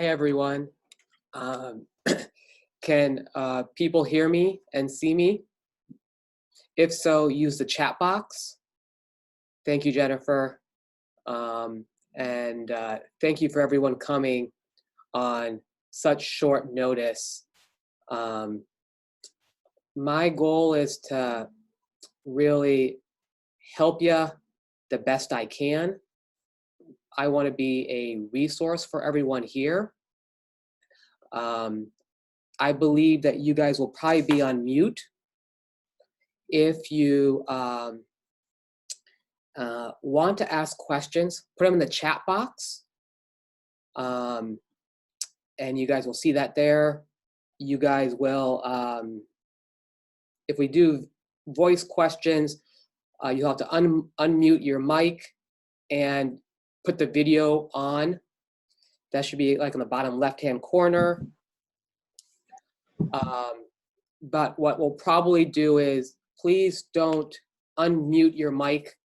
Hi, everyone. Um, can people hear me and see me? If so, use the chat box. Thank you, Jennifer. And thank you for everyone coming on such short notice. My goal is to really help you the best I can. I want to be a resource for everyone here. I believe that you guys will probably be on mute. If you want to ask questions, put them in the chat box. And you guys will see that there. You guys will, if we do voice questions, you'll have to unmute your mic and put the video on. That should be like in the bottom left-hand corner. But what we'll probably do is, please don't unmute your mic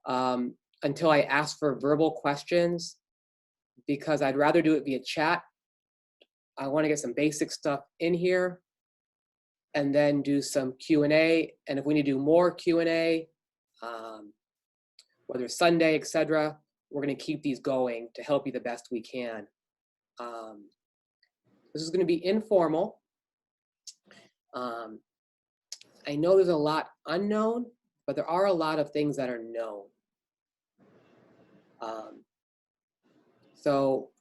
until I ask for verbal questions, because I'd rather do it via chat. I want to get some basic stuff in here and then do some Q&A. And if we need to do more Q&A, whether it's Sunday, etc., we're going to keep these going to help you the best we can. This is going to be informal. I know there's a lot unknown, but there are a lot of things that are known. So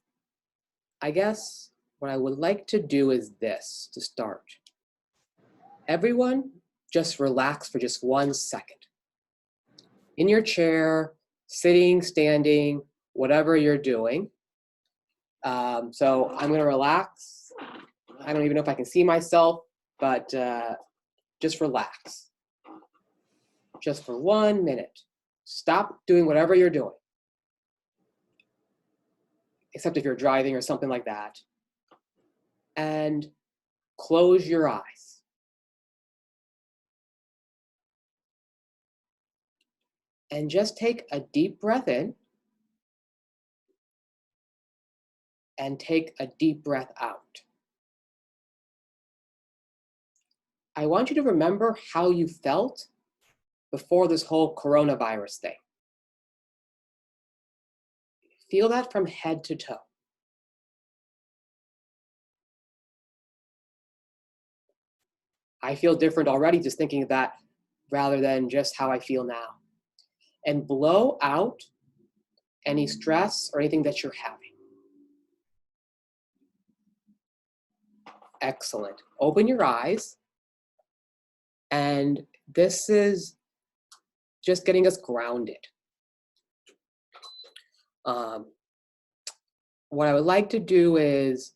I guess what I would like to do is this to start. Everyone, just relax for just 1 second. In your chair, sitting, standing, whatever you're doing. So I'm gonna relax. I don't even know if I can see myself, but just relax. Just for 1 minute. Stop doing whatever you're doing, except if you're driving or something like that. And close your eyes. And just take a deep breath in and take a deep breath out. I want you to remember how you felt before this whole coronavirus thing. Feel that from head to toe. I feel different already just thinking of that rather than just how I feel now. And blow out any stress or anything that you're having. Excellent. Open your eyes. And this is just getting us grounded. What I would like to do is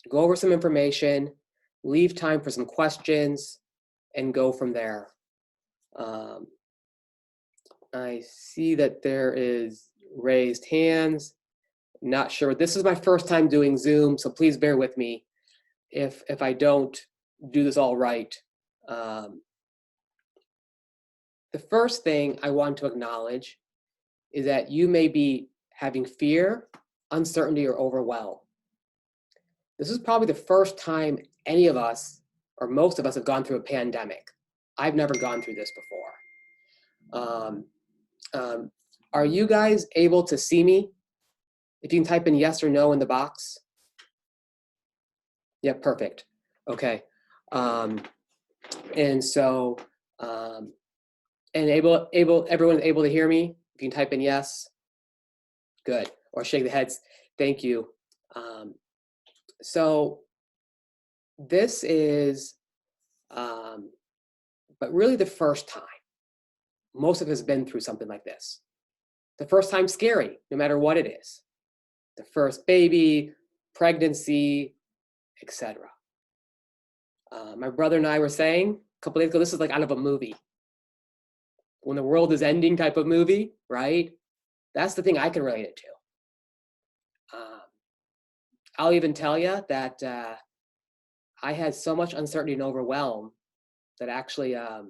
go over some information, leave time for some questions, and go from there. I see that there is raised hands. Not sure. This is my first time doing Zoom, so please bear with me if I don't do this all right. The first thing I want to acknowledge is that you may be having fear, uncertainty, or overwhelm. This is probably the first time any of us, or most of us, have gone through a pandemic. I've never gone through this before. Are you guys able to see me? If you can type in yes or no in the box. Yeah, perfect. Okay. And so, and everyone's able to hear me? If you can type in yes. Good. Or shake the heads. Thank you. So this is, but really the first time. Most of us have been through something like this. The first time scary, no matter what it is. The first baby, pregnancy, etc. My brother and I were saying a couple days ago, this is like out of a movie. When the world is ending type of movie, right? That's the thing I can relate it to. I'll even tell you that I had so much uncertainty and overwhelm that actually a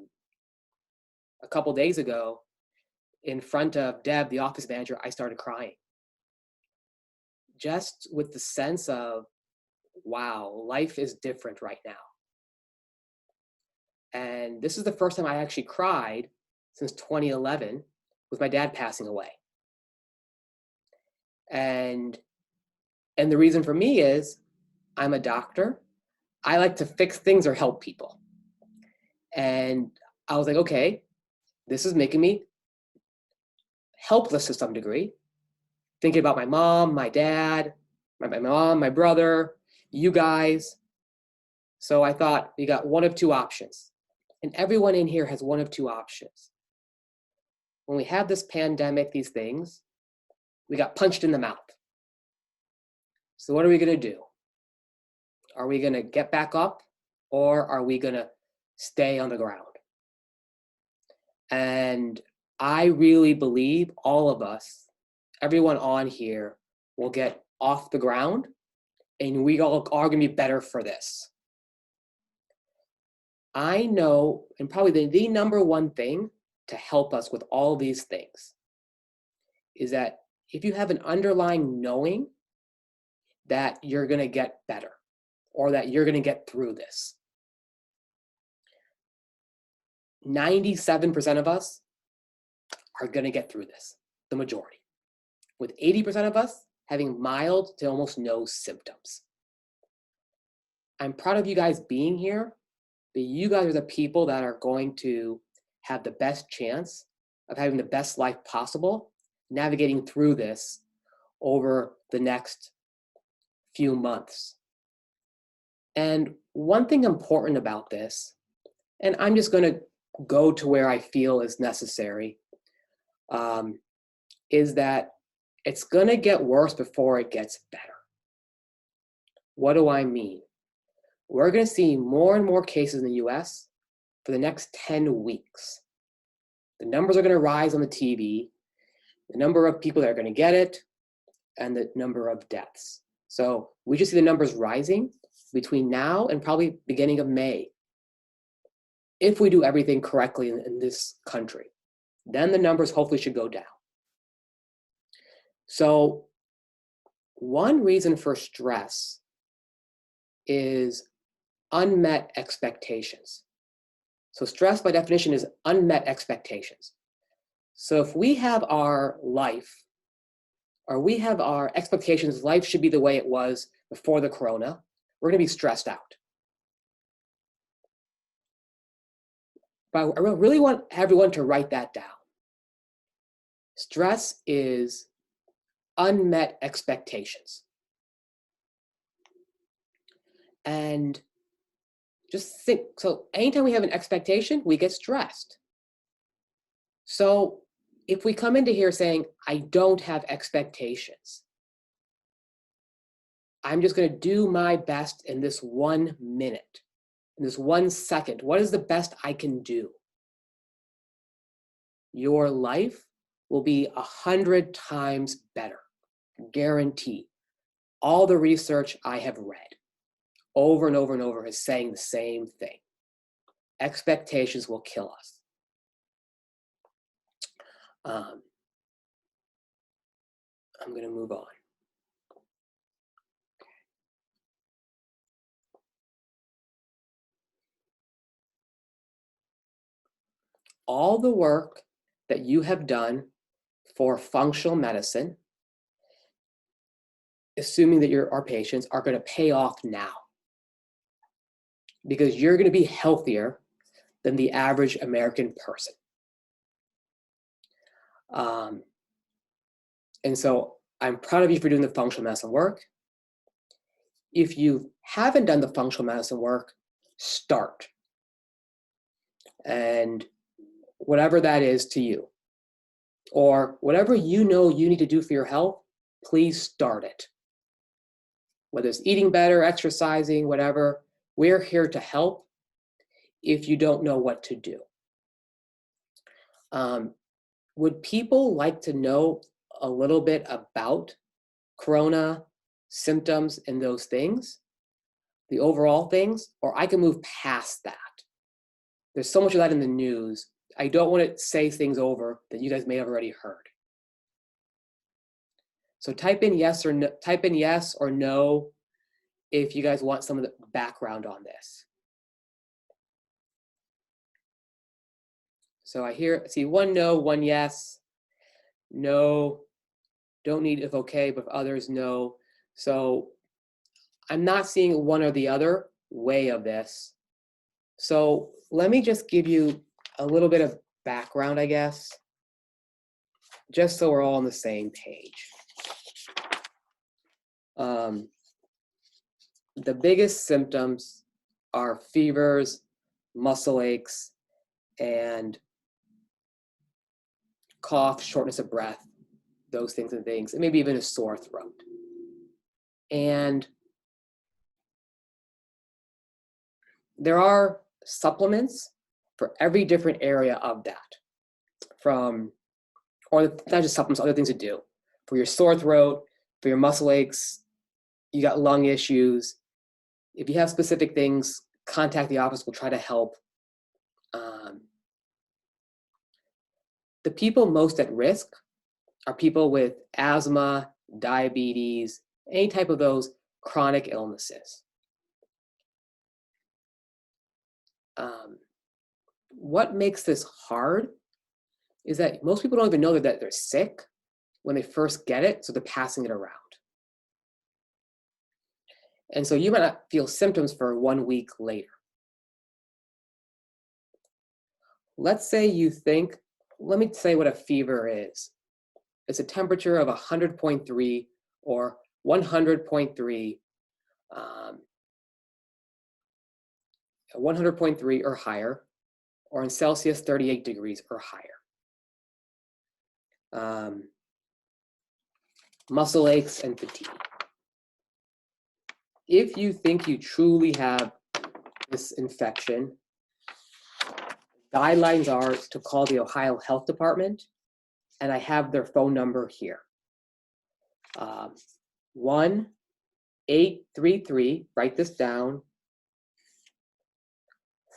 couple days ago, in front of Deb, the office manager, I started crying. just with the sense of, wow, life is different right now. And this is the first time I actually cried since 2011 with my dad passing away. And the reason for me is I'm a doctor. I like to fix things or help people. And I was like, okay, this is making me helpless to some degree. Thinking about my mom, my dad, my mom, my brother, you guys. So I thought we got one of two options. And everyone in here has one of two options. When we have this pandemic, these things, we got punched in the mouth. So what are we going to do? Are we going to get back up, or are we going to stay on the ground? And I really believe all of us, everyone on here, will get off the ground, and we all are going to be better for this. I know, and probably the number one thing to help us with all these things is that if you have an underlying knowing that you're going to get better or that you're going to get through this. 97% of us are going to get through this, the majority, with 80% of us having mild to almost no symptoms. I'm proud of you guys being here, but you guys are the people that are going to have the best chance of having the best life possible, navigating through this over the next few months. And one thing important about this, and I'm just going to go to where I feel is necessary, is that it's going to get worse before it gets better. What do I mean? We're going to see more and more cases in the US for the next 10 weeks. The numbers are going to rise on the TV, the number of people that are going to get it, and the number of deaths. So we just see the numbers rising between now and probably beginning of May. If we do everything correctly in this country, then the numbers hopefully should go down. So one reason for stress is unmet expectations. So stress by definition is unmet expectations. So if we have our life, or we have our expectations, life should be the way it was before the corona, we're going to be stressed out. But I really want everyone to write that down. Stress is unmet expectations. And just think, so anytime we have an expectation, we get stressed. So if we come into here saying, I don't have expectations, I'm just going to do my best in this 1 minute, in this 1 second. What is the best I can do? Your life will be 100 times better, guarantee. All the research I have read over and over and over is saying the same thing. Expectations will kill us. I'm going to move on. All the work that you have done for functional medicine, assuming that our patients are going to pay off now, because you're going to be healthier than the average American person. And so I'm proud of you for doing the functional medicine work. If you haven't done the functional medicine work, start. And whatever that is to you, or whatever you know you need to do for your health, please start it. Whether it's eating better, exercising, whatever, we're here to help if you don't know what to do. Would people like to know a little bit about corona, symptoms, and those things, the overall things, or I can move past that? There's so much of that in the news. I don't want to say things over that you guys may have already heard. So type in yes or no if you guys want some of the background on this. So I see one no, one yes, no, don't need if okay, but if others no. So I'm not seeing one or the other way of this. So let me just give you a little bit of background, I guess, just so we're all on the same page. The biggest symptoms are fevers, muscle aches, and cough, shortness of breath, those things, and maybe even a sore throat. And there are supplements for every different area of that, or not just supplements, other things to do. For your sore throat, for your muscle aches, you got lung issues. If you have specific things, contact the office, we'll try to help. The people most at risk are people with asthma, diabetes, any type of those chronic illnesses. What makes this hard is that most people don't even know that they're sick when they first get it, so they're passing it around. And so you might not feel symptoms for 1 week later. Let's say let me say what a fever is. It's a temperature of 100.3 or 100.3, 100.3 or higher, or in Celsius, 38 degrees or higher. Muscle aches and fatigue. If you think you truly have this infection, guidelines are to call the Ohio Health Department, and I have their phone number here. 1-833, write this down,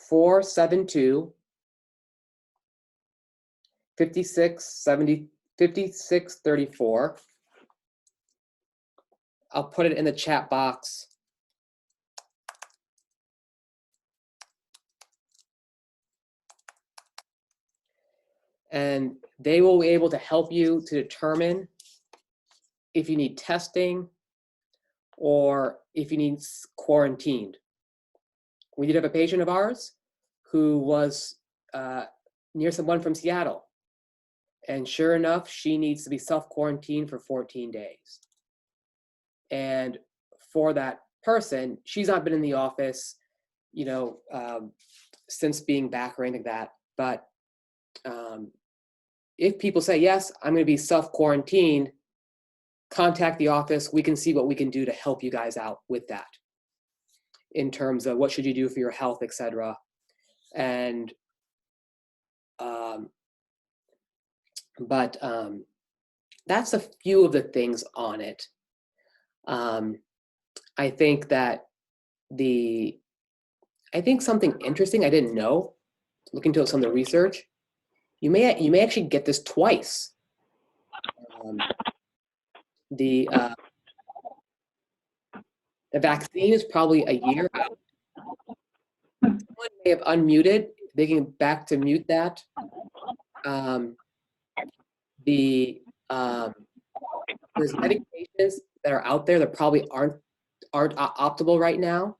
472 5634. I'll put it in the chat box. And they will be able to help you to determine if you need testing or if you need quarantined. We did have a patient of ours who was near someone from Seattle. And sure enough, she needs to be self-quarantined for 14 days. And for that person, she's not been in the office, since being back or anything like that. But if people say, yes, I'm going to be self-quarantined, contact the office. We can see what we can do to help you guys out with that in terms of what should you do for your health, etc. And that's a few of the things on it. I think that something interesting I didn't know, looking into some of the research, you may actually get this twice. The vaccine is probably a year out. Someone may have unmuted. They can back to mute that. There's medications that are out there that probably aren't optimal right now.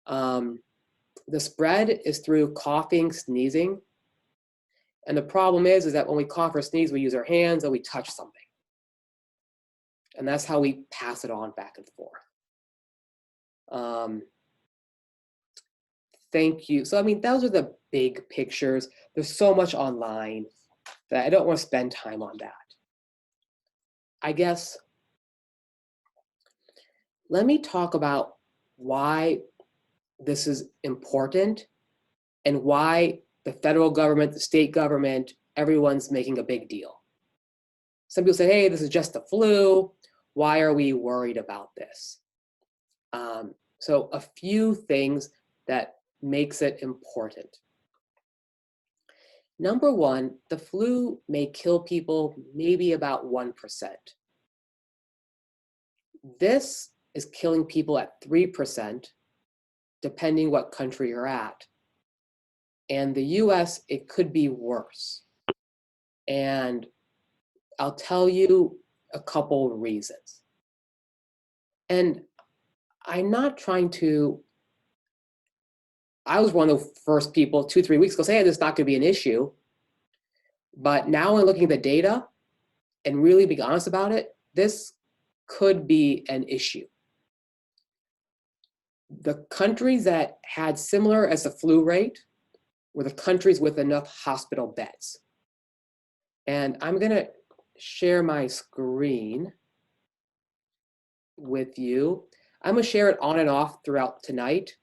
The spread is through coughing, sneezing. And the problem is that when we cough or sneeze, we use our hands and we touch something. And that's how we pass it on back and forth. Thank you. So, those are the big pictures. There's so much online that I don't want to spend time on that. I guess, let me talk about why this is important and why the federal government, the state government, everyone's making a big deal. Some people say, hey, this is just the flu. Why are we worried about this? So a few things that makes it important. Number one, the flu may kill people maybe about 1%. This is killing people at 3%, depending what country you're at. And the US, it could be worse. And I'll tell you a couple of reasons. And I'm not trying to, I was one of the first people 2-3 weeks ago saying, hey, this is not going to be an issue. But now I'm looking at the data and really being honest about it, this could be an issue. The countries that had similar as the flu rate were the countries with enough hospital beds. And I'm going to share my screen with you. I'm going to share it on and off throughout tonight.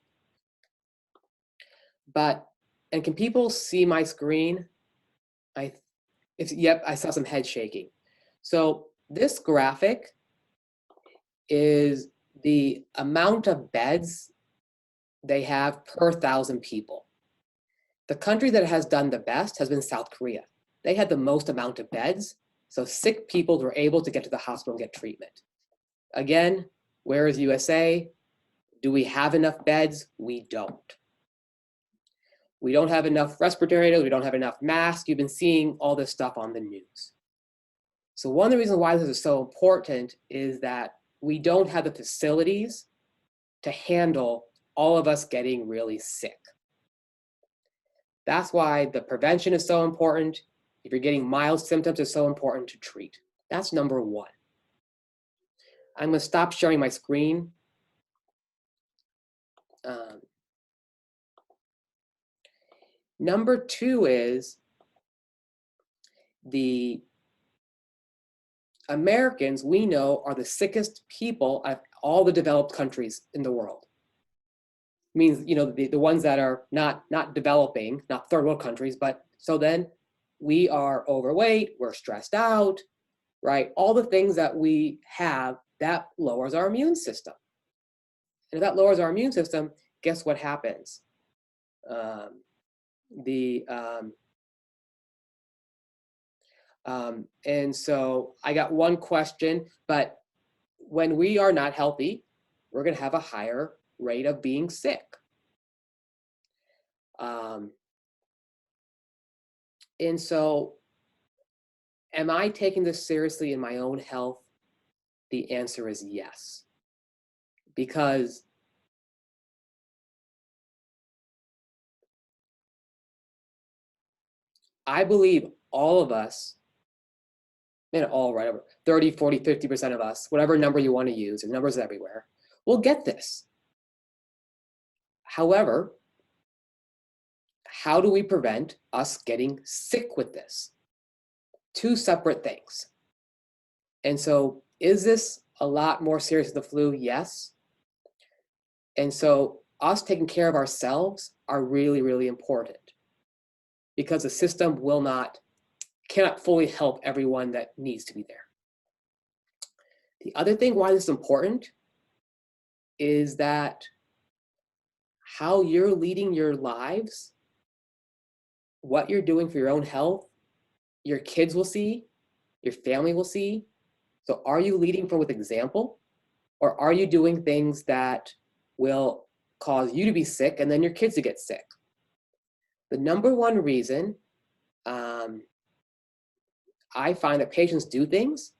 And can people see my screen? Yep, I saw some head shaking. So this graphic is the amount of beds they have per 1,000 people. The country that has done the best has been South Korea. They had the most amount of beds, so sick people were able to get to the hospital and get treatment. Again, where is USA? Do we have enough beds? We don't. We don't have enough respirators, we don't have enough masks. You've been seeing all this stuff on the news. So one of the reasons why this is so important is that we don't have the facilities to handle all of us getting really sick. That's why the prevention is so important. If you're getting mild symptoms, it's so important to treat. That's number one. I'm going to stop sharing my screen. Number two is the Americans, we know, are the sickest people of all the developed countries in the world. Means, you know, the ones that are not developing, not third world countries, but so then we are overweight, we're stressed out, right? All the things that we have, that lowers our immune system. And if that lowers our immune system, guess what happens? And so I got one question, but when we are not healthy, we're going to have a higher rate of being sick. And so am I taking this seriously in my own health? The answer is yes. Because I believe all of us, and all, right, 30, 40, 50% of us, whatever number you want to use, and numbers everywhere, will get this. However, how do we prevent us getting sick with this? Two separate things. And so is this a lot more serious than the flu? Yes. And so us taking care of ourselves are really, really important because the system cannot fully help everyone that needs to be there. The other thing why this is important is that how you're leading your lives, what you're doing for your own health, your kids will see, your family will see. So are you leading with example, or are you doing things that will cause you to be sick and then your kids to get sick? The number one reason I find that patients do things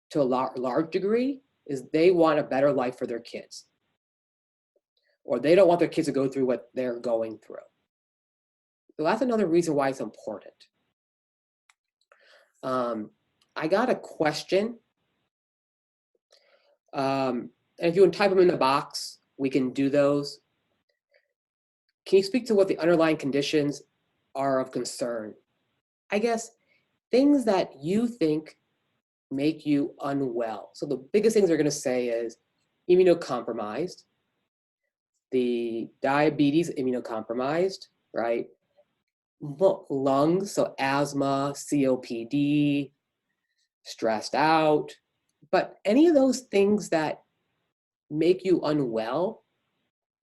to a large degree is they want a better life for their kids, or they don't want their kids to go through what they're going through. So that's another reason why it's important. I got a question. And if you want to type them in the box, we can do those. Can you speak to what the underlying conditions are of concern? I guess things that you think make you unwell. So the biggest things they're going to say is immunocompromised, the diabetes immunocompromised, right? Lungs, so asthma, COPD, stressed out. But any of those things that make you unwell,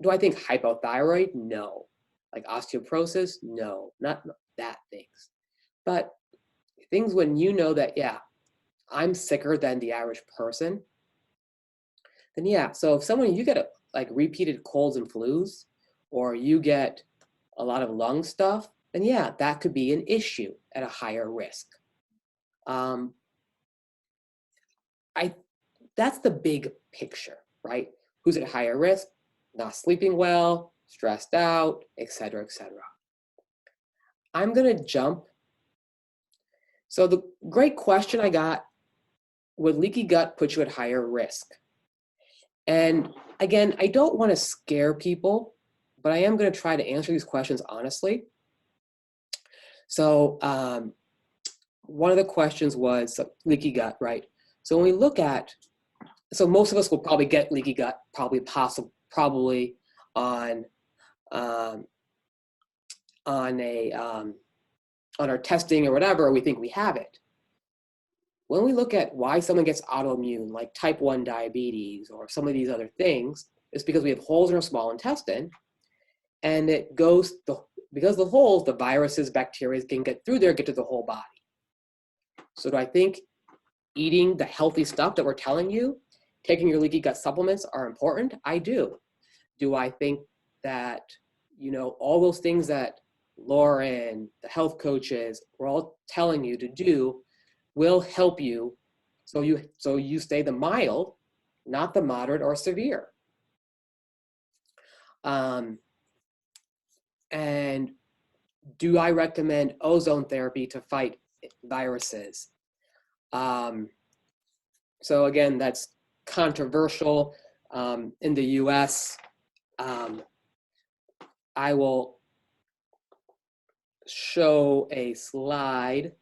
do I think hypothyroid? No. Like osteoporosis? No, not that things. But things when you know that, yeah, I'm sicker than the average person, then yeah. So if you get like repeated colds and flus, or you get a lot of lung stuff, then yeah, that could be an issue at a higher risk. Um, that's the big picture, right? Who's at higher risk? Not sleeping well, stressed out, et cetera, et cetera. I'm gonna jump. So the great question I got, would leaky gut put you at higher risk? And again, I don't want to scare people, but I am going to try to answer these questions honestly. So one of the questions was leaky gut, right? So when we look at, so most of us will probably get leaky gut, probably on our testing or whatever, we think we have it. When we look at why someone gets autoimmune, like type 1 diabetes or some of these other things, it's because we have holes in our small intestine, and because of the holes, the viruses, bacteria can get through there, get to the whole body. So do I think eating the healthy stuff that we're telling you, taking your leaky gut supplements are important? I do. Do I think that, all those things that Lauren, the health coaches, we're all telling you to do will help you so you stay the mild, not the moderate or severe. And do I recommend ozone therapy to fight viruses? So again, that's controversial in the US. I will show a slide,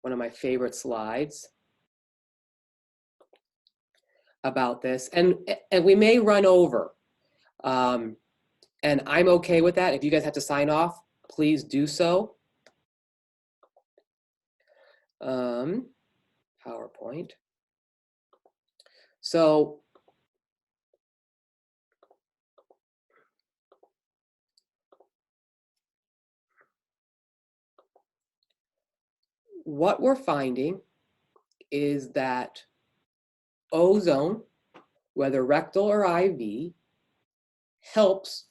one of my favorite slides about this, and we may run over, and I'm okay with that. If you guys have to sign off, please do so. PowerPoint. So what we're finding is that ozone, whether rectal or IV, helps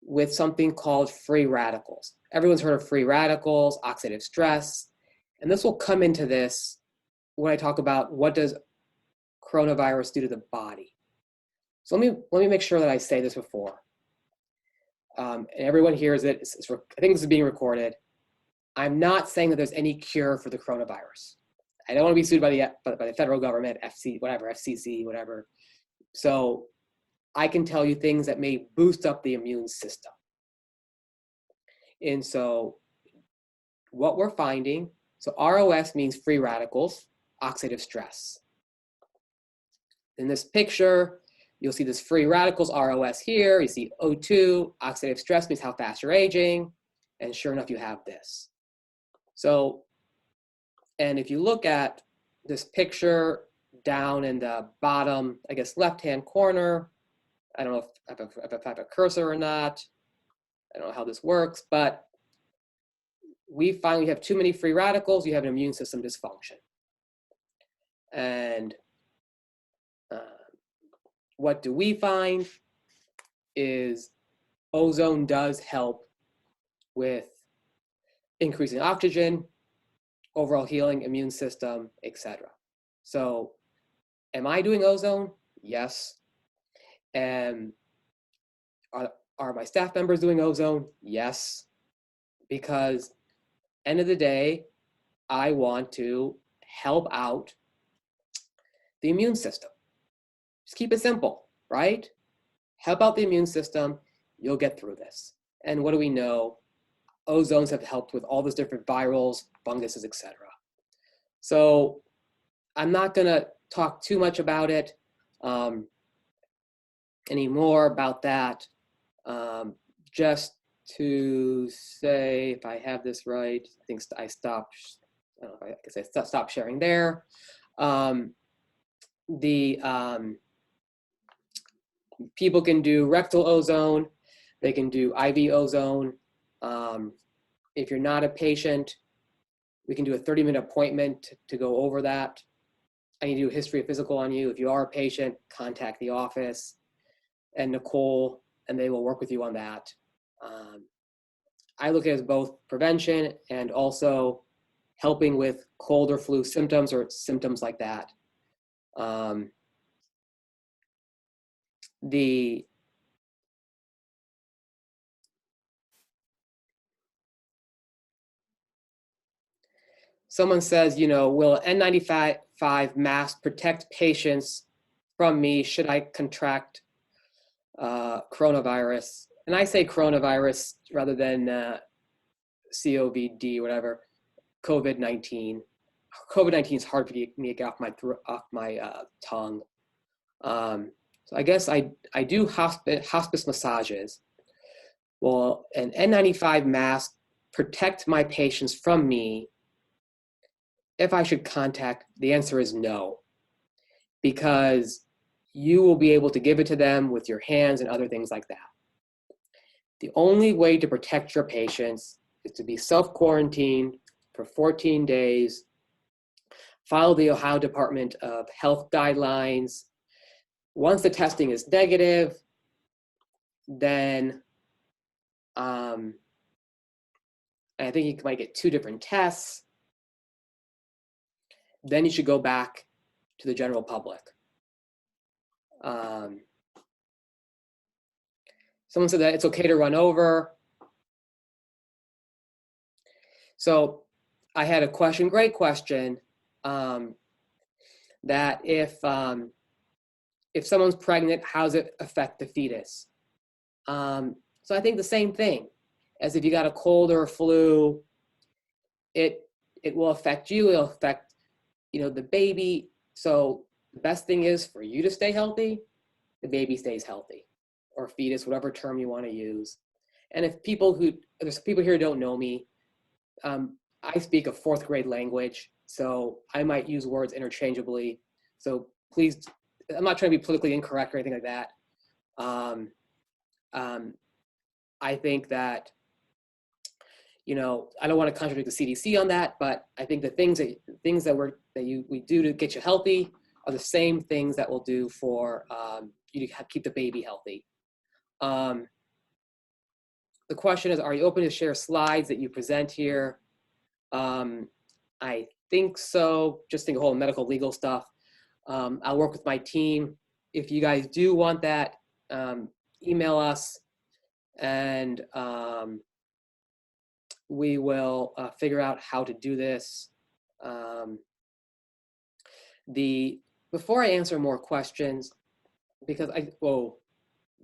with something called free radicals. Everyone's heard of free radicals, oxidative stress, and this will come into this when I talk about what does coronavirus do to the body. So let me make sure that I say this before. And everyone hears it. I think this is being recorded. I'm not saying that there's any cure for the coronavirus. I don't want to be sued by the federal government, FCC, whatever. So I can tell you things that may boost up the immune system. And so what we're finding, so ROS means free radicals, oxidative stress. In this picture, you'll see this free radicals, ROS here. You see O2, oxidative stress means how fast you're aging. And sure enough, you have this. So, and if you look at this picture down in the bottom, I guess, left-hand corner, I don't know if I have a cursor or not. I don't know how this works, but we find we have too many free radicals, you have an immune system dysfunction. And what do we find is ozone does help with increasing oxygen, overall healing, immune system, etc. So am I doing ozone? Yes. And are my staff members doing ozone? Yes. Because end of the day, I want to help out the immune system. Just keep it simple, right? Help out the immune system, you'll get through this. And what do we know? Ozones have helped with all those different virals, funguses, etc. So I'm not gonna talk too much about it anymore about that. Just to say, if I have this right, I think I stopped, I don't know, I guess I stopped sharing there. People can do rectal ozone, they can do IV ozone. If you're not a patient, we can do a 30-minute appointment to go over that. I need to do a history of physical on you. If you are a patient, contact the office and Nicole, and they will work with you on that. I look at it as both prevention and also helping with cold or flu symptoms or symptoms like that. Someone says, will N95 mask protect patients from me should I contract coronavirus? And I say coronavirus rather than COVID, whatever, COVID-19. COVID-19 is hard for me to get off my tongue. So I guess I do hospice massages. Will an N95 mask protect my patients from me if I should contact? The answer is no, because you will be able to give it to them with your hands and other things like that. The only way to protect your patients is to be self-quarantined for 14 days, follow the Ohio Department of Health guidelines. Once the testing is negative, then I think you might get 2 different tests. Then you should go back to the general public. Someone said that it's okay to run over. So I had a question, great question, that if someone's pregnant, how does it affect the fetus? So I think the same thing as if you got a cold or a flu, it will affect you, it'll affect the baby. So the best thing is for you to stay healthy, the baby stays healthy, or fetus, whatever term you want to use. And if there's people here who don't know me, I speak a 4th grade language, so I might use words interchangeably. So please, I'm not trying to be politically incorrect or anything like that. I think that, I don't want to contradict the CDC on that, but I think the things that we do to get you healthy are the same things that we'll do for you to keep the baby healthy. The question is, are you open to share slides that you present here? I think so. Just think of whole medical legal stuff. I'll work with my team. If you guys do want that, email us, and we will figure out how to do this. Before I answer more questions, because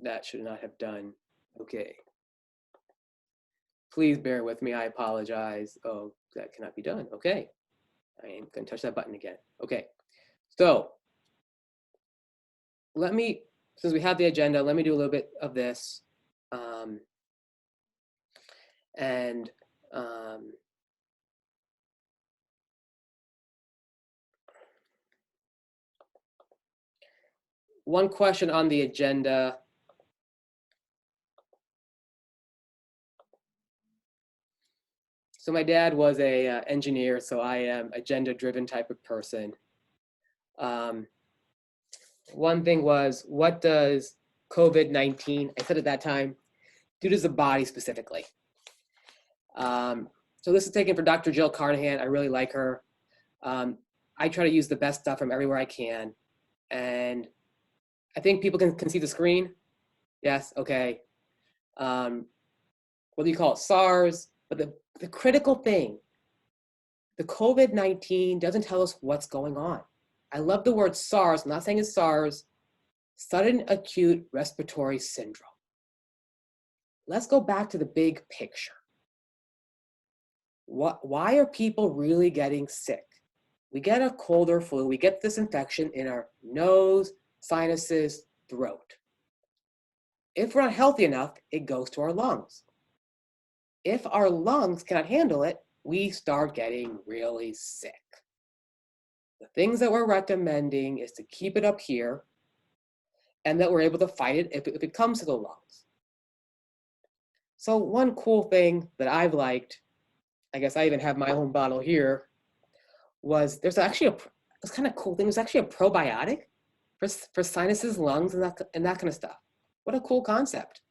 that should not have done. Okay. Please bear with me, I apologize. Oh, that cannot be done. Okay. I am going to touch that button again. Okay. So since we have the agenda, let me do a little bit of this. One question on the agenda. So my dad was a engineer, so I am agenda-driven type of person. One thing was, what does COVID-19, I said at that time, do to the body specifically? So this is taken for Dr. Jill Carnahan. I really like her. I try to use the best stuff from everywhere I can. And I think people can see the screen. Yes, okay. What do you call it? SARS. But the critical thing, the COVID-19 doesn't tell us what's going on. I love the word SARS. I'm not saying it's SARS. Sudden acute respiratory syndrome. Let's go back to the big picture. Why are people really getting sick? We get a cold or flu. We get this infection in our nose, sinuses, throat. If we're not healthy enough, it goes to our lungs. If our lungs cannot handle it, we start getting really sick. The things that we're recommending is to keep it up here and that we're able to fight it if it comes to the lungs. So one cool thing that I've liked, I guess I even have my own bottle here, was there's actually it's kind of cool thing. It's actually a probiotic for sinuses, lungs, and that kind of stuff. What a cool concept.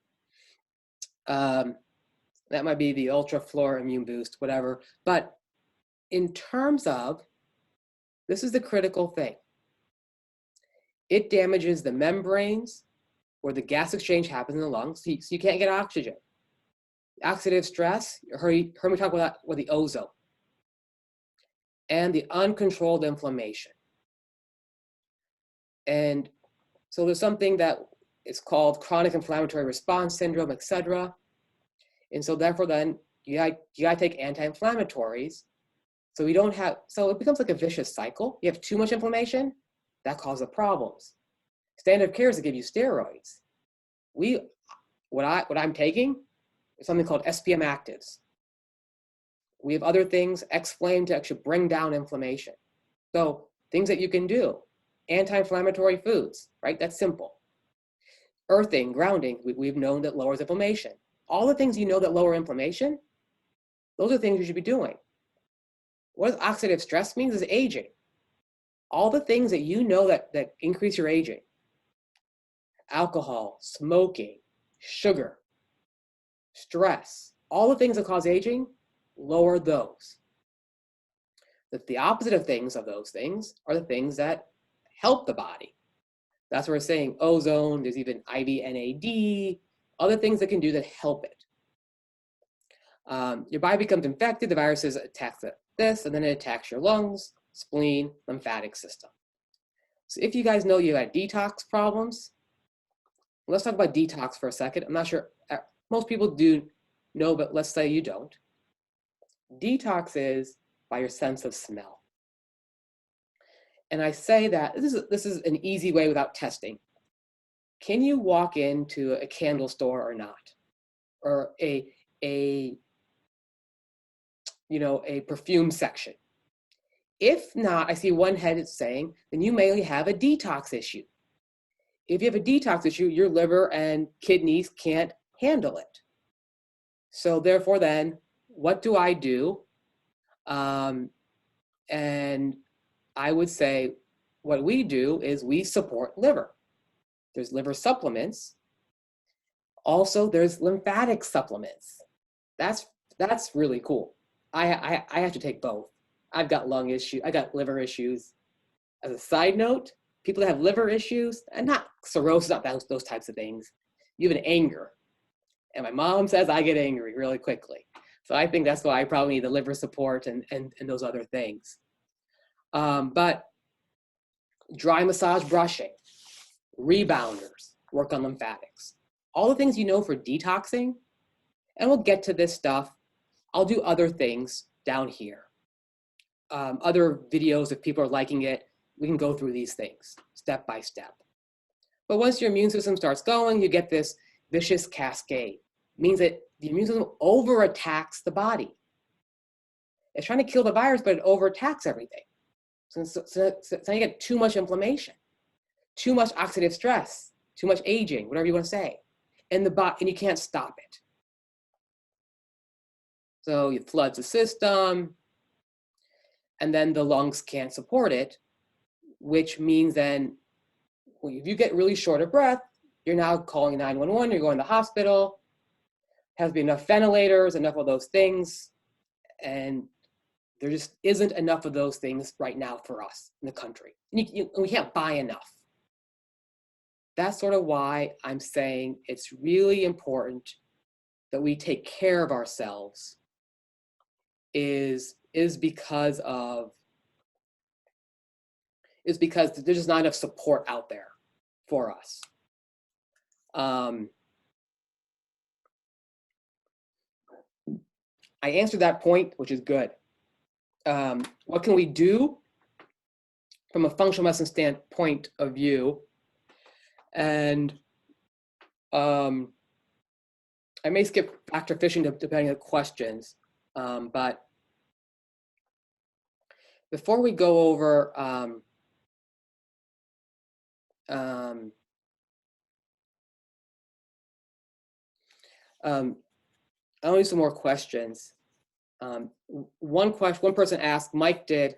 That might be the Ultra Flora Immune Boost, whatever. But in terms of, this is the critical thing. It damages the membranes where the gas exchange happens in the lungs, so you can't get oxygen. Oxidative stress, you heard me talk about that with the ozone. And the uncontrolled inflammation. And so there's something that is called chronic inflammatory response syndrome, etc. And so therefore then you gotta take anti-inflammatories. So so it becomes like a vicious cycle. You have too much inflammation, that causes problems. Standard of care is to give you steroids. What I'm taking is something called SPM actives. We have other things, X-Flame, to actually bring down inflammation. So things that you can do, anti-inflammatory foods, right? That's simple. Earthing, grounding, we've known that lowers inflammation. All the things you know that lower inflammation, those are things you should be doing. What oxidative stress means is aging. All the things that you know that increase your aging. Alcohol, smoking, sugar, stress, all the things that cause aging, lower those. The opposite of those things are the things that help the body. That's what we're saying, ozone, there's even IV-NAD, other things that can do that help it. Your body becomes infected, the viruses attack this, and then it attacks your lungs, spleen, lymphatic system. So if you guys know you had detox problems, let's talk about detox for a second. I'm not sure, most people do know, but let's say you don't. Detox is by your sense of smell. And I say that this is an easy way without testing. Can you walk into a candle store or not? Or a perfume section? If not, I see one head is saying, then you may have a detox issue. If you have a detox issue, your liver and kidneys can't handle it. So therefore then, what do I do? And I would say what we do is we support liver. There's liver supplements. Also, there's lymphatic supplements. That's really cool. I have to take both. I've got lung issues. I got liver issues. As a side note, people that have liver issues, and not cirrhosis, not those types of things, you have an anger. And my mom says I get angry really quickly. So I think that's why I probably need the liver support and those other things. But dry massage brushing, rebounders, work on lymphatics. All the things you know for detoxing, and we'll get to this stuff. I'll do other things down here. Other videos, if people are liking it, we can go through these things step by step. But once your immune system starts going, you get this vicious cascade. It means that the immune system over-attacks the body. It's trying to kill the virus, but it over-attacks everything. So now you get too much inflammation, too much oxidative stress, too much aging, whatever you want to say, and you can't stop it. So it floods the system, and then the lungs can't support it, which means then, if you get really short of breath, you're now calling 911, you're going to the hospital, has to be enough ventilators, enough of those things, and there just isn't enough of those things right now for us in the country. And we can't buy enough. That's sort of why I'm saying it's really important that we take care of ourselves is because there's just not enough support out there for us. I answered that point, which is good. What can we do from a functional medicine standpoint of view? And I may skip factor fishing depending on the questions, but before we go over only some more questions. One person asked, Mike did,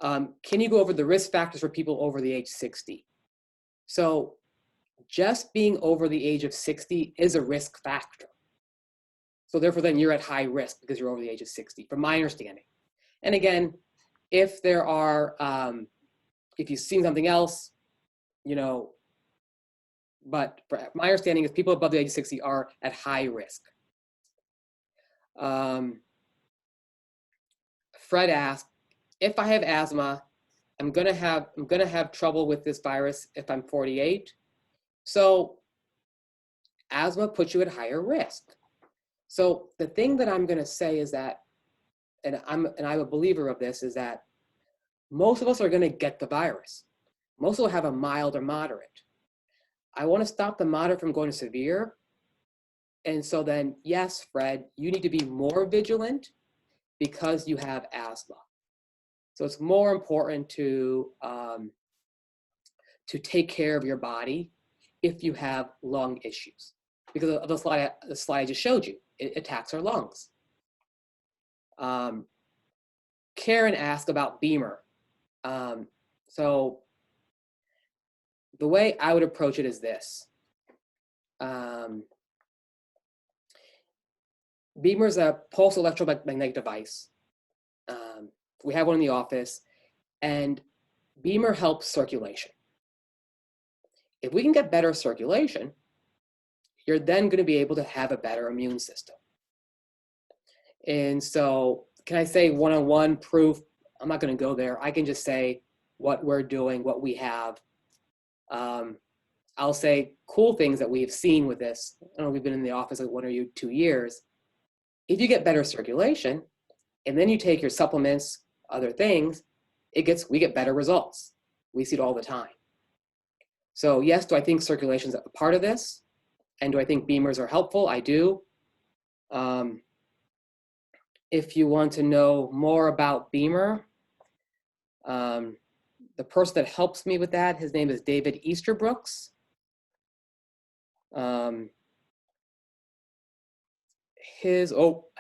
Can you go over the risk factors for people over the age 60? So just being over the age of 60 is a risk factor. So therefore, then you're at high risk because you're over the age of 60, from my understanding. And again, if there are, if you've seen something else, you know, but my understanding is people above the age of 60 are at high risk. Fred asked, if I have asthma, I'm gonna have trouble with this virus if I'm 48. So asthma puts you at higher risk. So the thing that I'm gonna say is that, and I'm a believer of this, is that most of us are gonna get the virus. Most will have a mild or moderate. I wanna stop the moderate from going to severe. And so then, yes, Fred, you need to be more vigilant because you have asthma. So it's more important to take care of your body if you have lung issues, because of the slide I just showed you. It attacks our lungs. Karen asked about Beamer. So the way I would approach it is this. Beamer is a pulse electromagnetic device. We have one in the office, and Beamer helps circulation. If we can get better circulation, you're then going to be able to have a better immune system. And so, can I say one-on-one proof? I'm not going to go there. I can just say what we're doing, what we have. I'll say cool things that we've seen with this. I don't know, we've been in the office like 1 or 2 years. If you get better circulation, and then you take your supplements, other things, we get better results. We see it all the time. So yes, do I think circulation is a part of this? And do I think Beamers are helpful? I do. If you want to know more about Beamer, the person that helps me with that, his name is David Easterbrooks. I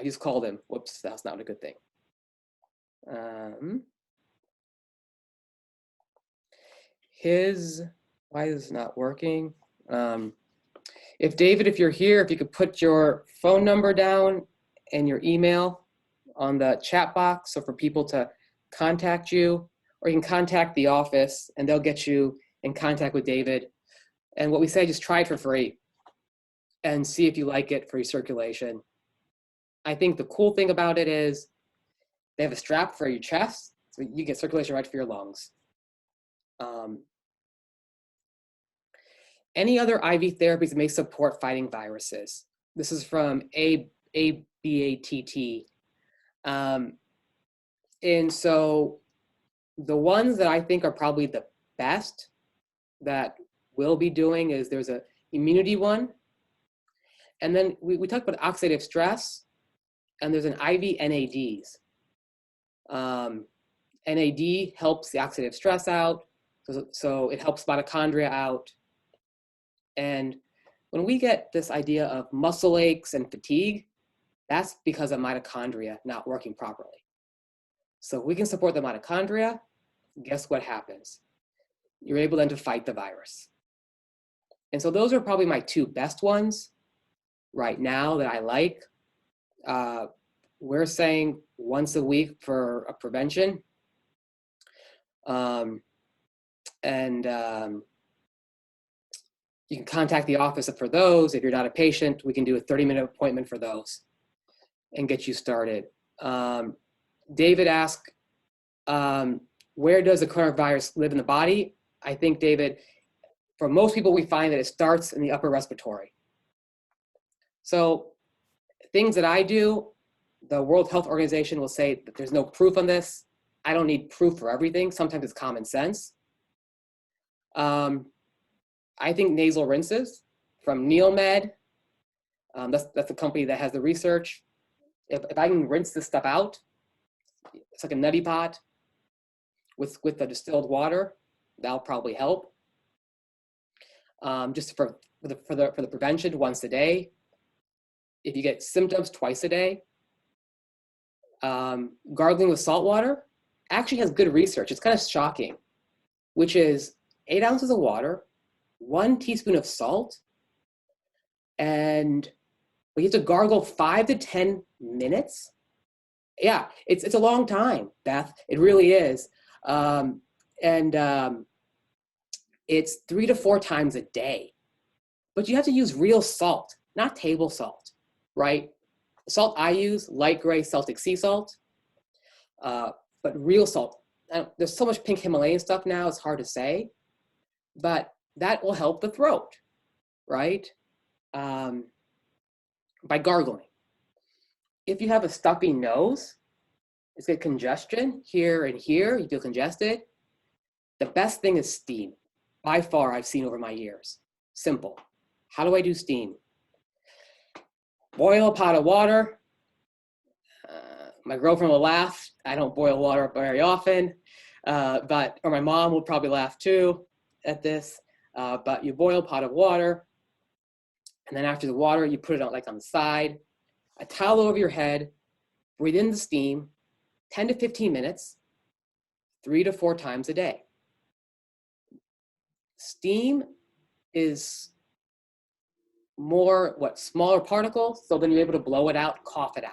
just called him. Whoops, that's not a good thing. Why is this not working? David, if you're here, if you could put your phone number down and your email on the chat box, so for people to contact you, or you can contact the office and they'll get you in contact with David. And what we say, just try it for free and see if you like it for your circulation. I think the cool thing about it is they have a strap for your chest, so you get circulation right for your lungs. Any other IV therapies that may support fighting viruses? This is from ABATT. And so the ones that I think are probably the best that we'll be doing is there's a immunity one. And then we talked about oxidative stress, and there's an IV NADs. NAD helps the oxidative stress out, so it helps mitochondria out. And when we get this idea of muscle aches and fatigue, that's because of mitochondria not working properly. So if we can support the mitochondria, guess what happens? You're able then to fight the virus. And so those are probably my 2 best ones right now that I like. We're saying once a week for a prevention. You can contact the office for those. If you're not a patient, we can do a 30-minute appointment for those and get you started. David asked, where does the coronavirus live in the body? I think, David, for most people, we find that it starts in the upper respiratory. So things that I do, the World Health Organization will say that there's no proof on this. I don't need proof for everything. Sometimes it's common sense. I think nasal rinses from NeilMed, that's the company that has the research. If I can rinse this stuff out, it's like a neti pot with the distilled water, that'll probably help. Just for the prevention, once a day. If you get symptoms, twice a day. Gargling with salt water, actually has good research. It's kind of shocking, which is 8 ounces of water, 1 teaspoon of salt, and we have to gargle 5 to 10 minutes. Yeah, it's a long time, Beth. It really is. And it's 3 to 4 times a day. But you have to use real salt, not table salt, right? The salt I use, light gray Celtic sea salt, but real salt. There's so much pink Himalayan stuff now, it's hard to say, but that will help the throat, right? By gargling. If you have a stuffy nose, it's got congestion here and here, you feel congested, the best thing is steam. By far, I've seen over my years. Simple. How do I do steam? Boil a pot of water. My girlfriend will laugh. I don't boil water very often, or my mom will probably laugh too at this. But you boil a pot of water, and then after the water, you put it on the side, a towel over your head, breathe in the steam, 10 to 15 minutes, 3 to 4 times a day. Steam is more, smaller particles, so then you're able to blow it out, cough it out.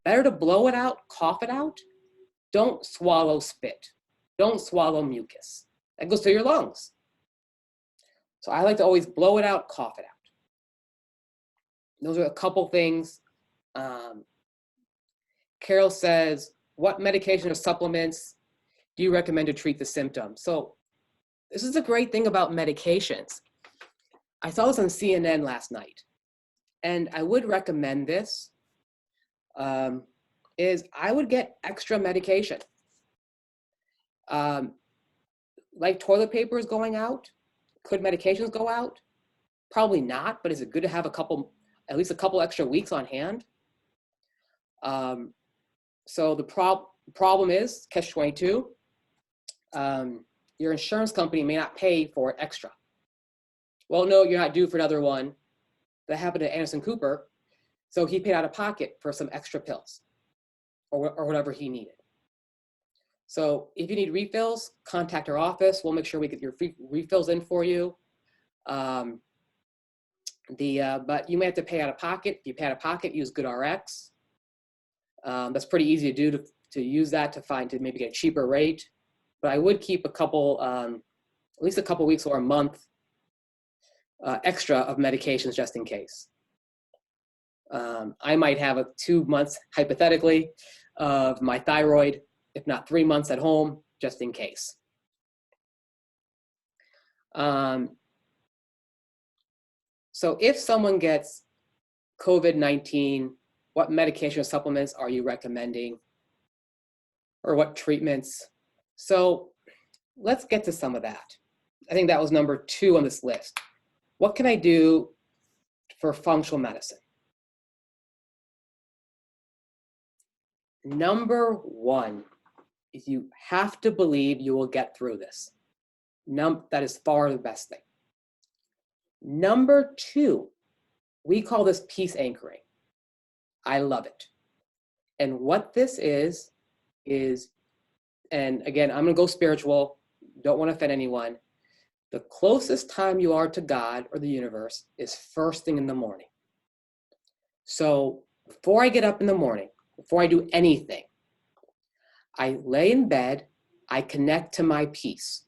Better to blow it out, cough it out. Don't swallow spit. Don't swallow mucus. That goes to your lungs. So I like to always blow it out, cough it out. Those are a couple things. Carol says, what medication or supplements do you recommend to treat the symptoms? So this is a great thing about medications. I saw this on CNN last night, and I would recommend this, is I would get extra medication. Like toilet paper is going out. Could medications go out? Probably not, but is it good to have at least a couple extra weeks on hand? So the problem is, catch-22, your insurance company may not pay for it extra. Well, no, you're not due for another one. That happened to Anderson Cooper. So he paid out of pocket for some extra pills or whatever he needed. So if you need refills, contact our office. We'll make sure we get your free refills in for you. But you may have to pay out of pocket. If you pay out of pocket, use GoodRx. That's pretty easy to do to use that to maybe get a cheaper rate. But I would keep at least a couple weeks or a month extra of medications just in case. I might have 2 months, hypothetically, of my thyroid, if not 3 months at home, just in case. So if someone gets COVID-19, what medication or supplements are you recommending? Or what treatments? So let's get to some of that. I think that was number 2 on this list. What can I do for functional medicine? Number 1 is you have to believe you will get through this. That is far the best thing. Number 2, we call this peace anchoring. I love it. And what this is, and again, I'm gonna go spiritual, don't wanna offend anyone. The closest time you are to God or the universe is first thing in the morning. So before I get up in the morning, before I do anything, I lay in bed, I connect to my peace.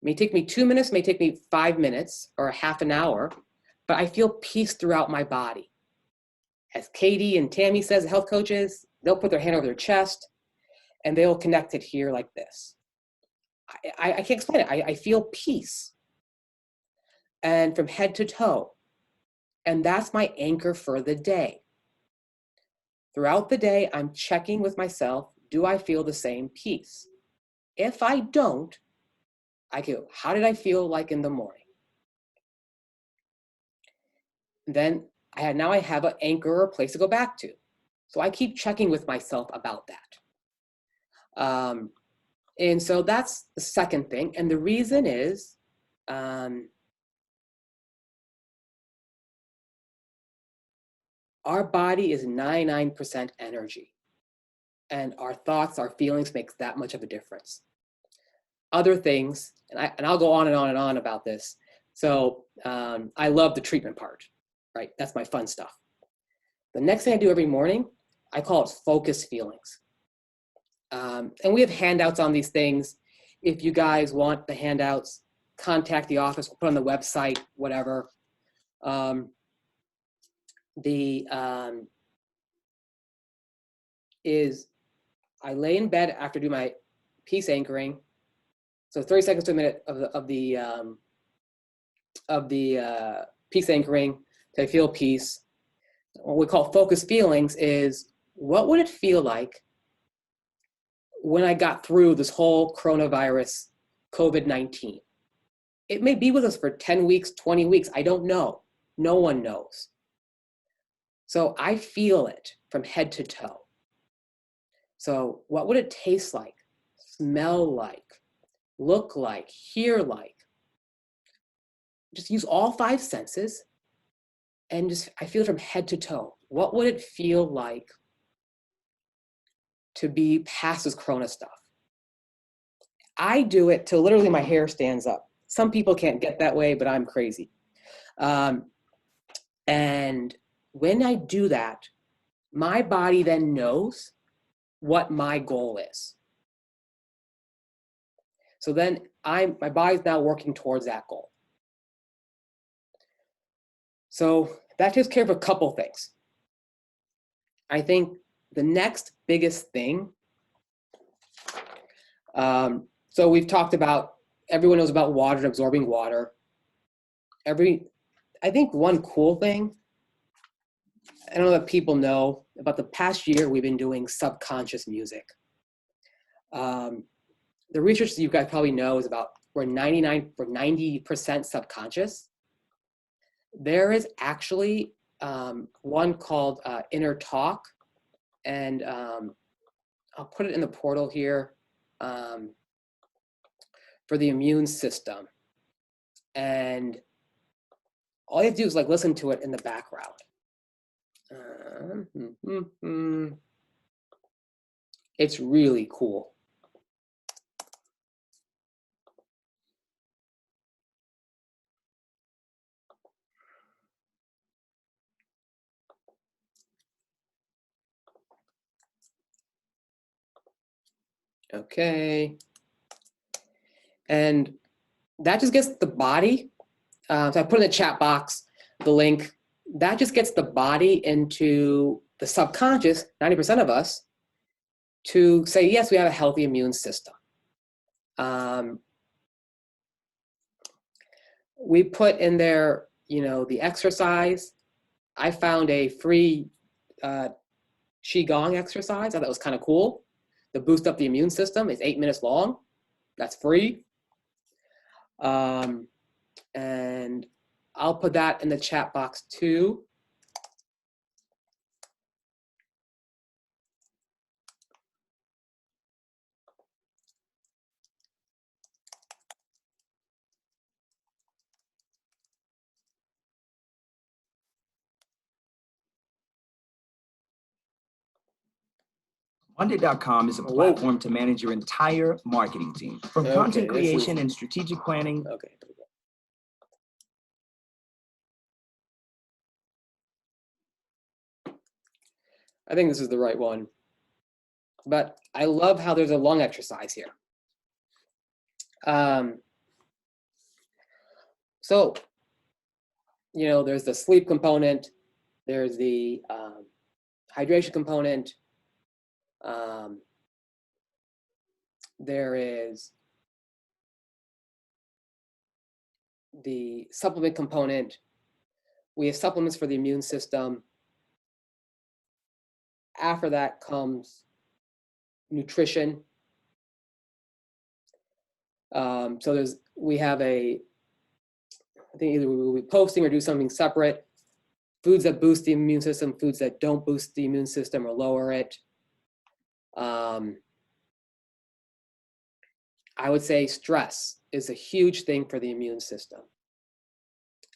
It may take me 2 minutes, may take me 5 minutes or a half an hour, but I feel peace throughout my body. As Katie and Tammy says, the health coaches, they'll put their hand over their chest and they'll connect it here like this. I can't explain it. I feel peace. And from head to toe. And that's my anchor for the day. Throughout the day, I'm checking with myself, do I feel the same peace? If I don't, I go, how did I feel like in the morning? Then now I have an anchor or a place to go back to. So I keep checking with myself about that. And so that's the second thing. And the reason is, our body is 99% energy. and our thoughts, our feelings makes that much of a difference. Other things, and I'll go on and on and on about this. So I love the treatment part, right? That's my fun stuff. The next thing I do every morning, I call it focus feelings. And we have handouts on these things. If you guys want the handouts, contact the office, we'll put on the website, whatever. I lay in bed after I do my peace anchoring. So 30 seconds to a minute of the peace anchoring to feel peace. What we call focus feelings is, what would it feel like when I got through this whole coronavirus, COVID-19? It may be with us for 10 weeks, 20 weeks. I don't know. No one knows. So I feel it from head to toe. So what would it taste like, smell like, look like, hear like? Just use all 5 senses and I feel it from head to toe. What would it feel like to be past this corona stuff? I do it till literally my hair stands up. Some people can't get that way, but I'm crazy. And when I do that, my body then knows what my goal is. So then my body's now working towards that goal. So that takes care of a couple things. I think the next biggest thing, so we've talked about, everyone knows about water and absorbing water. I think one cool thing, I don't know that people know, about the past year we've been doing subconscious music. The research that you guys probably know is about we're 90% subconscious. There is actually one called Inner Talk, and I'll put it in the portal here, for the immune system. And all you have to do is like listen to it in the background. It's really cool. Okay. And that just gets the body, so I put in the chat box the link, that just gets the body into the subconscious, 90% of us, to say, yes, we have a healthy immune system. We put in there, the exercise. I found a free Qigong exercise. I thought it was kind of cool to boost up the immune system. It's 8 minutes long. That's free. And I'll put that in the chat box too. Monday.com is a platform to manage your entire marketing team, from content creation and strategic planning. Okay. I think this is the right one. But I love how there's a lung exercise here. So, there's the sleep component, there's the hydration component, there is the supplement component. We have supplements for the immune system. After that comes nutrition. So we have I think either we will be posting or do something separate. Foods that boost the immune system, foods that don't boost the immune system or lower it. I would say stress is a huge thing for the immune system.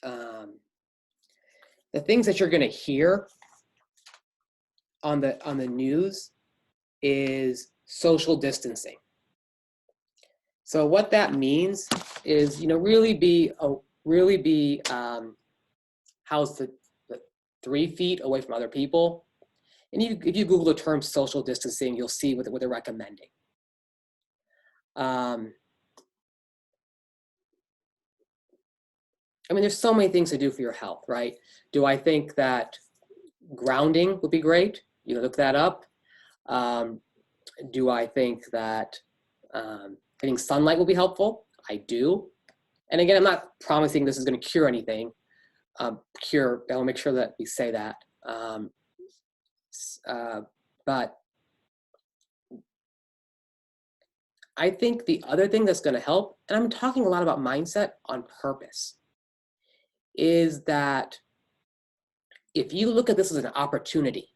The things that you're going to hear on the news is social distancing. So what that means is, really be housed the 3 feet away from other people. And if you Google the term social distancing, you'll see what they're recommending. There's so many things to do for your health, right? Do I think that grounding would be great? Look that up. Do I think that getting sunlight will be helpful? I do. And again, I'm not promising this is going to cure anything. I'll make sure that we say that. But I think the other thing that's going to help, and I'm talking a lot about mindset on purpose, is that if you look at this as an opportunity,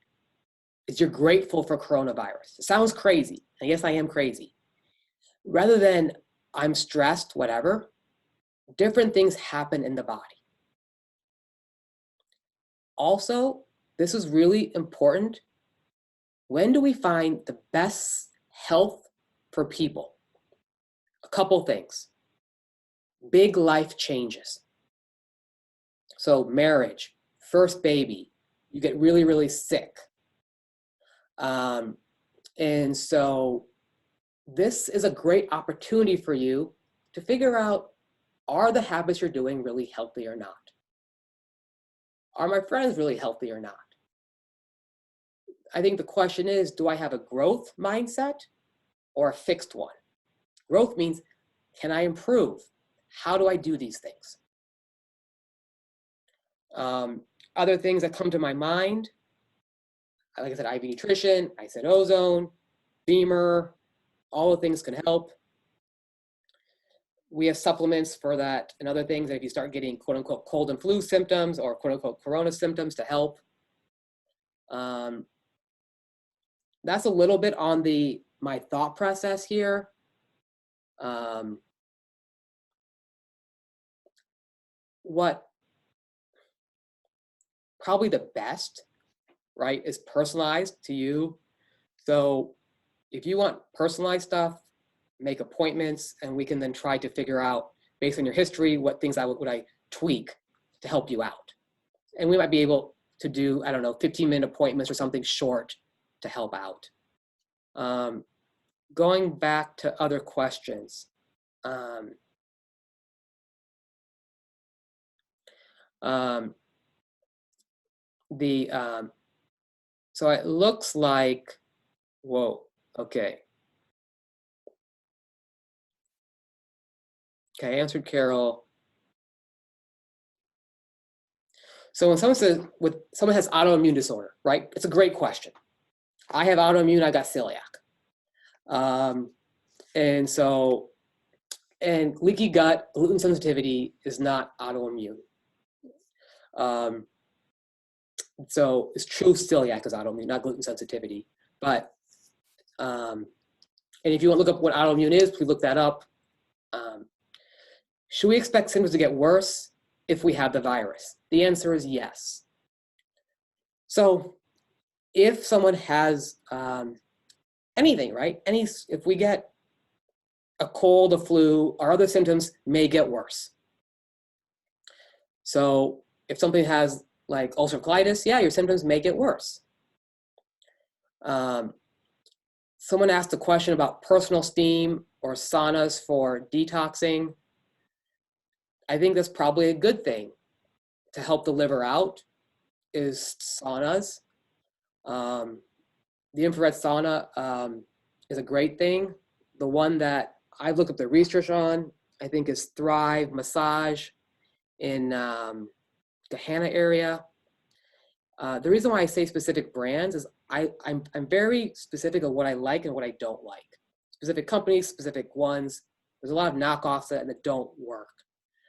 is you're grateful for coronavirus. It sounds crazy. I guess I am crazy. Rather than I'm stressed, whatever, different things happen in the body. Also, this is really important. When do we find the best health for people? A couple things. Big life changes. So marriage, first baby, you get really, really sick. And so this is a great opportunity for you to figure out, are the habits you're doing really healthy or not? Are my friends really healthy or not? I think the question is, do I have a growth mindset or a fixed one? Growth means, can I improve? How do I do these things? Other things that come to my mind, like I said, IV nutrition, I said ozone, Beamer, all the things can help. We have supplements for that and other things that if you start getting quote unquote cold and flu symptoms or quote unquote corona symptoms to help. That's a little bit on my thought process here. What probably the best, right, is personalized to you. So if you want personalized stuff, make appointments, and we can then try to figure out, based on your history, what things would I tweak to help you out. And we might be able to do, 15-minute appointments or something short to help out. Going back to other questions. So it looks like, whoa, okay. Okay, I answered Carol. So when someone has autoimmune disorder, right? It's a great question. I have autoimmune, I got celiac. And leaky gut, gluten sensitivity is not autoimmune. So it's true celiac is autoimmune, not gluten sensitivity. But, and if you want to look up what autoimmune is, please look that up. Should we expect symptoms to get worse if we have the virus? The answer is yes. So if someone has anything, right? If we get a cold, a flu, our other symptoms may get worse. So if something has like ulcerative colitis, yeah, your symptoms may get worse. Someone asked a question about personal steam or saunas for detoxing. I think that's probably a good thing to help the liver out is saunas. The infrared sauna is a great thing. The one that I've looked up the research on, I think is Thrive Massage in the Hannah area. The reason why I say specific brands is I'm very specific of what I like and what I don't like. Specific companies, specific ones. There's a lot of knockoffs that don't work.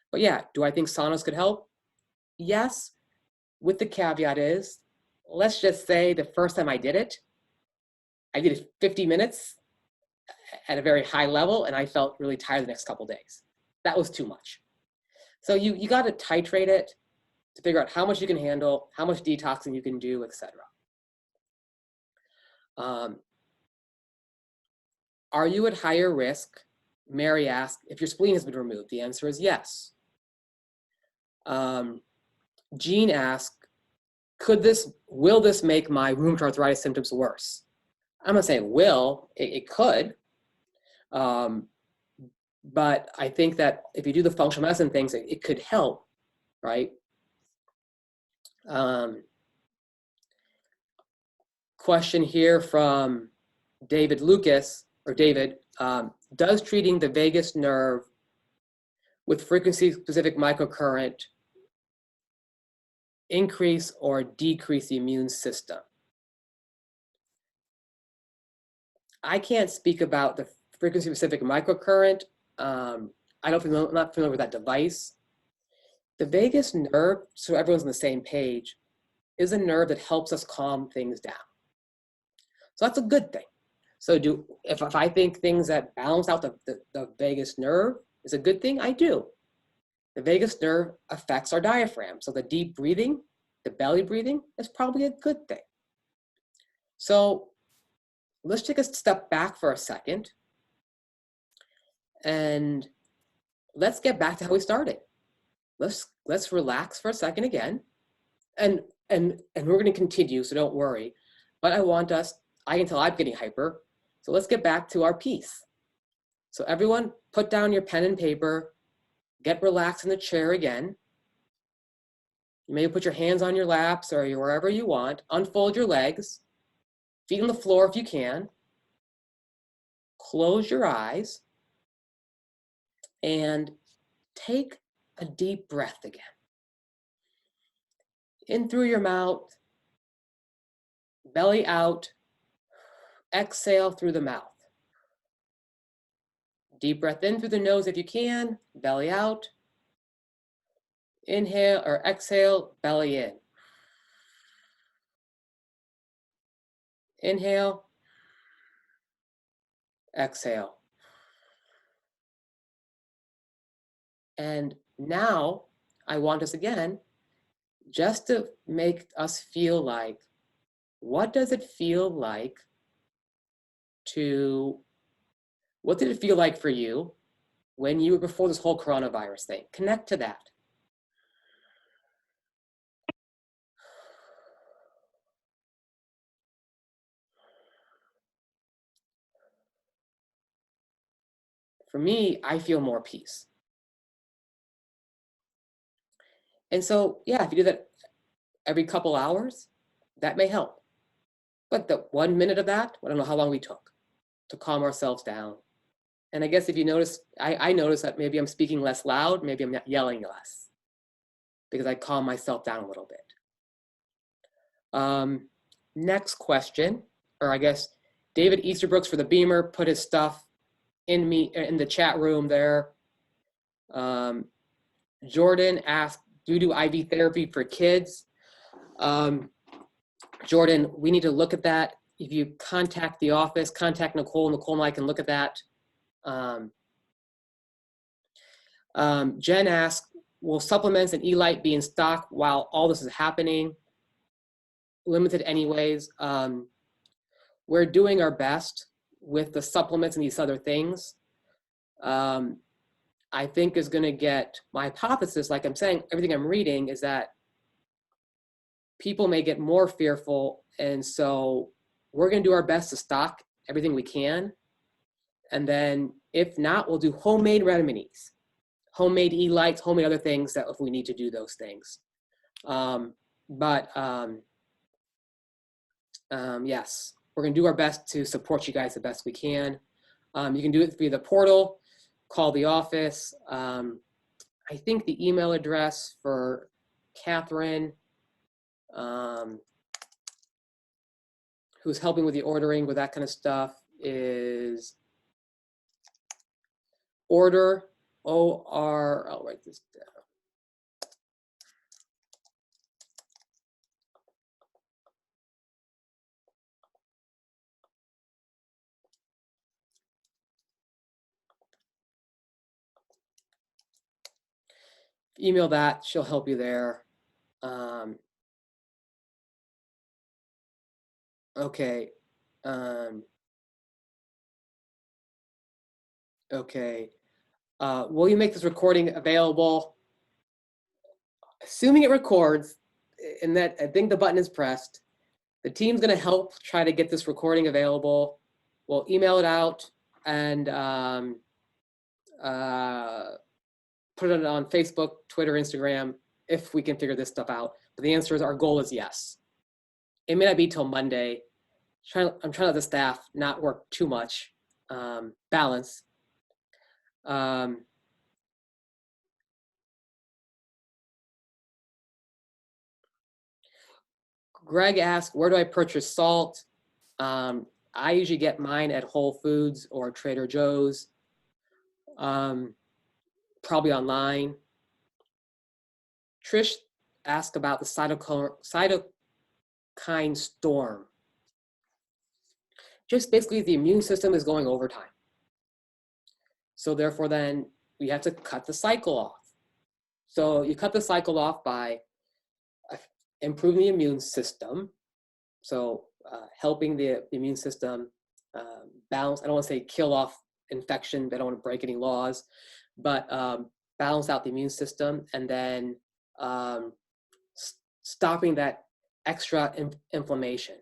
But yeah, do I think saunas could help? Yes, with the caveat is, let's just say the first time I did it 50 minutes at a very high level, and I felt really tired the next couple of days. That was too much. So you got to titrate it to figure out how much you can handle, how much detoxing you can do, etc. are you at higher risk? Mary asked, if your spleen has been removed. The answer is yes. Jean asked, will this make my rheumatoid arthritis symptoms worse? I'm not saying will, it could. But I think that if you do the functional medicine things, it could help, right? Question here from David Lucas, or David, does treating the vagus nerve with frequency-specific microcurrent increase or decrease the immune system? I can't speak about the frequency-specific microcurrent. I'm not familiar with that device. The vagus nerve, so everyone's on the same page, is a nerve that helps us calm things down. So that's a good thing. So if I think things that balance out the vagus nerve is a good thing, I do. The vagus nerve affects our diaphragm. So the deep breathing, the belly breathing is probably a good thing. So let's take a step back for a second and let's get back to how we started. Let's relax for a second again. And we're going to continue, so don't worry. But I can tell I'm getting hyper. So let's get back to our piece. So everyone, put down your pen and paper, get relaxed in the chair again. You may put your hands on your laps or wherever you want. Unfold your legs, feet on the floor if you can. Close your eyes and take a deep breath again. In through your mouth, belly out, exhale through the mouth. Deep breath in through the nose if you can, belly out. Inhale or exhale, belly in. Inhale, exhale. And now I want us again, just to make us feel like, what did it feel like for you when you were before this whole coronavirus thing? Connect to that. For me, I feel more peace. And so, yeah, if you do that every couple hours, that may help. But the 1 minute of that, I don't know how long we took to calm ourselves down. And I guess if you notice, I notice that maybe I'm speaking less loud, maybe I'm not yelling less because I calm myself down a little bit. Next question, or I guess David Easterbrooks for the Beamer put his stuff in the chat room there. Jordan asked, do you do IV therapy for kids? Jordan, we need to look at that. If you contact the office, contact Nicole. Nicole and I can look at that. Jen asked, will supplements and E-Lite be in stock while all this is happening? Limited anyways. We're doing our best with the supplements and these other things. I think is going to get, my hypothesis, like I'm saying, everything I'm reading is that people may get more fearful. And so we're going to do our best to stock everything we can. And then if not, we'll do homemade remedies, homemade E-Lites, homemade other things that if we need to do those things. Yes, we're going to do our best to support you guys the best we can. You can do it via the portal, call the office. I think the email address for Catherine, who's helping with the ordering with that kind of stuff, is order, O-R, I'll write this down. Email that, she'll help you there. Okay. Okay. Will you make this recording available? Assuming it records, and that I think the button is pressed, the team's going to help try to get this recording available. We'll email it out and put it on Facebook, Twitter, Instagram, if we can figure this stuff out. But the answer is our goal is yes. It may not be till Monday. I'm trying to let the staff not work too much. Balance. Greg asked, where do I purchase salt? I usually get mine at Whole Foods or Trader Joe's, probably online. Trish asked about the cytokine storm. Just basically the immune system is going overtime. So therefore then we have to cut the cycle off. So you cut the cycle off by improving the immune system. So helping the immune system balance, I don't want to say kill off infection, I don't want to break any laws, but balance out the immune system, and then stopping that extra inflammation.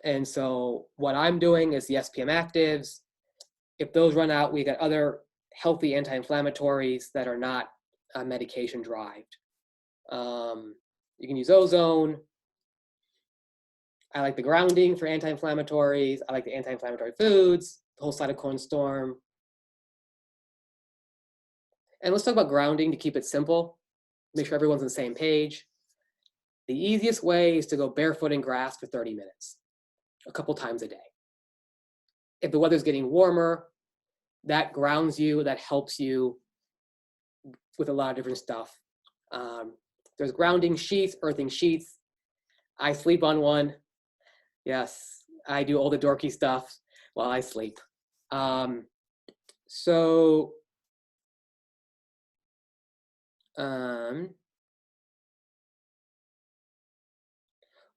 And so what I'm doing is the SPM actives. If those run out, we got other healthy anti-inflammatories that are not medication derived. You can use ozone. I like the grounding for anti-inflammatories. I like the anti-inflammatory foods, the whole cytokine storm. And let's talk about grounding to keep it simple, make sure everyone's on the same page. The easiest way is to go barefoot in grass for 30 minutes, a couple times a day. If the weather's getting warmer, that grounds you, that helps you with a lot of different stuff. There's grounding sheets, earthing sheets. I sleep on one. Yes, I do all the dorky stuff while I sleep.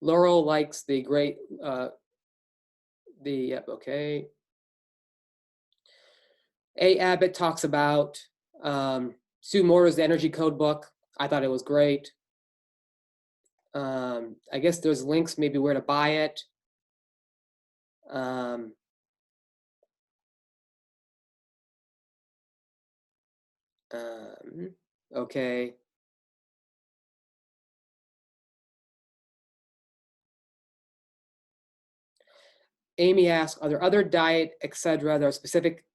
Laurel likes the great, okay. A. Abbott talks about Sue Morta's Energy Code book. I thought it was great. I guess there's links maybe where to buy it. Okay. Amy asks, are there other diet, etc., that are specific?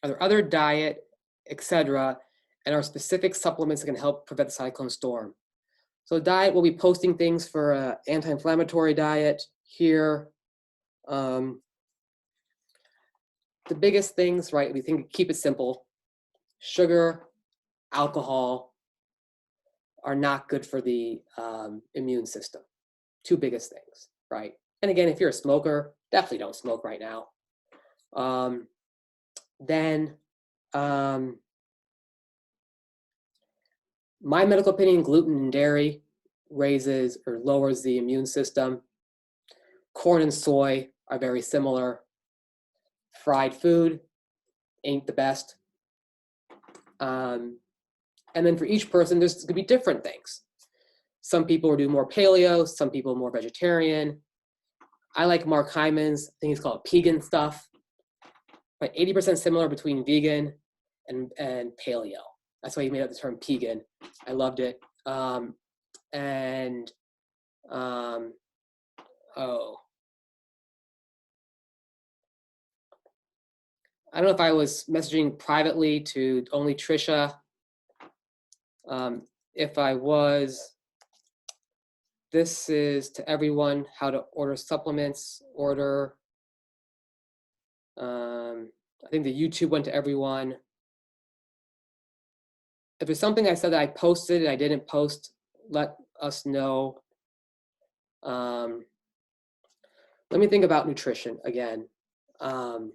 Are there other diet, etc., and are specific supplements that can help prevent the cyclone storm? So diet, we'll be posting things for anti-inflammatory diet here. The biggest things, right, we think keep it simple. Sugar, alcohol are not good for the immune system. Two biggest things, right? And again, if you're a smoker, definitely don't smoke right now. My medical opinion, gluten and dairy raises or lowers the immune system. Corn and soy are very similar. Fried food ain't the best. And then for each person, there's going to be different things. Some people will do more paleo, some people more vegetarian. I like Mark Hyman's, I think he's called Pegan stuff, but 80% similar between vegan and paleo. That's why he made up the term Pegan. I loved it. I don't know if I was messaging privately to only Trisha. If I was, this is to everyone, how to order supplements, order. I think the YouTube went to everyone. If there's something I said that I posted and I didn't post, let us know. Let me think about nutrition again. I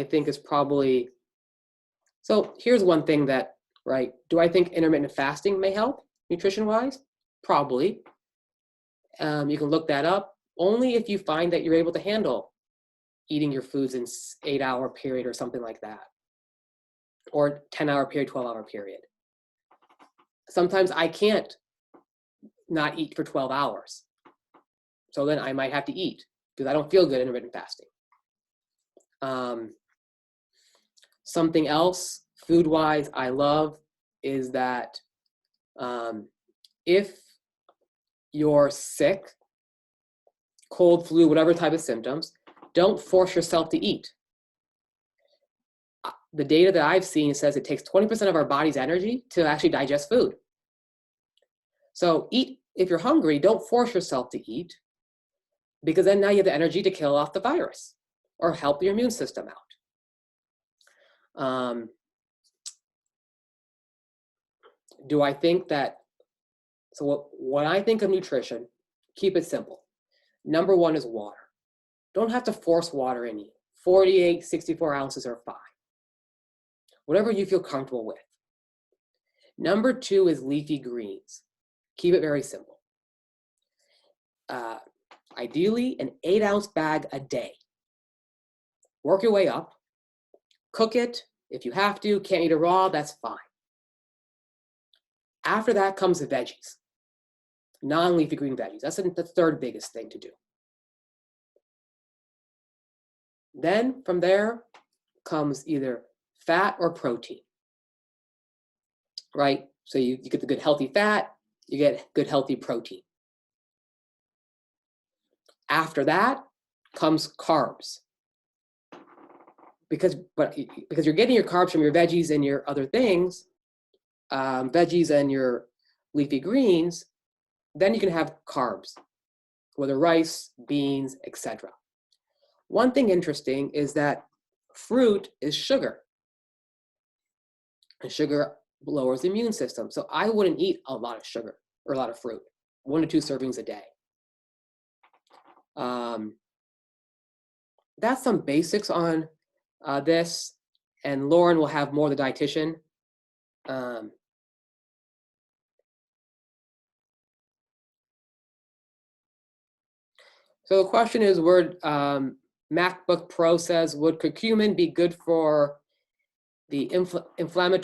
think it's probably, so here's one thing that, right, do I think intermittent fasting may help nutrition-wise? Probably. You can look that up only if you find that you're able to handle eating your foods in 8-hour period or something like that, or 10-hour period, 12-hour period. Sometimes I can't not eat for 12 hours. So then I might have to eat because I don't feel good in intermittent fasting. Something else food-wise I love is that if you're sick, cold, flu, whatever type of symptoms, don't force yourself to eat. The data that I've seen says it takes 20% of our body's energy to actually digest food. So eat, if you're hungry, don't force yourself to eat, because then now you have the energy to kill off the virus or help your immune system out. Do I think that, so when I think of nutrition, keep it simple. Number one is water. Don't have to force water in you. 48, 64 ounces are fine. Whatever you feel comfortable with. Number two is leafy greens. Keep it very simple. Ideally, an 8-ounce bag a day. Work your way up. Cook it if you have to. Can't eat it raw, that's fine. After that comes the veggies. Non-leafy green veggies. That's the third biggest thing to do. Then from there comes either fat or protein, right? So you get the good healthy fat, you get good healthy protein. After that comes carbs. Because you're getting your carbs from your veggies and your other things, veggies and your leafy greens, then you can have carbs, whether rice, beans, etc. One thing interesting is that fruit is sugar. And sugar lowers the immune system. So I wouldn't eat a lot of sugar or a lot of fruit, 1 to 2 servings a day. That's some basics on this, and Lauren will have more, the dietitian. So the question is, MacBook Pro says, would curcumin be good for the inflammation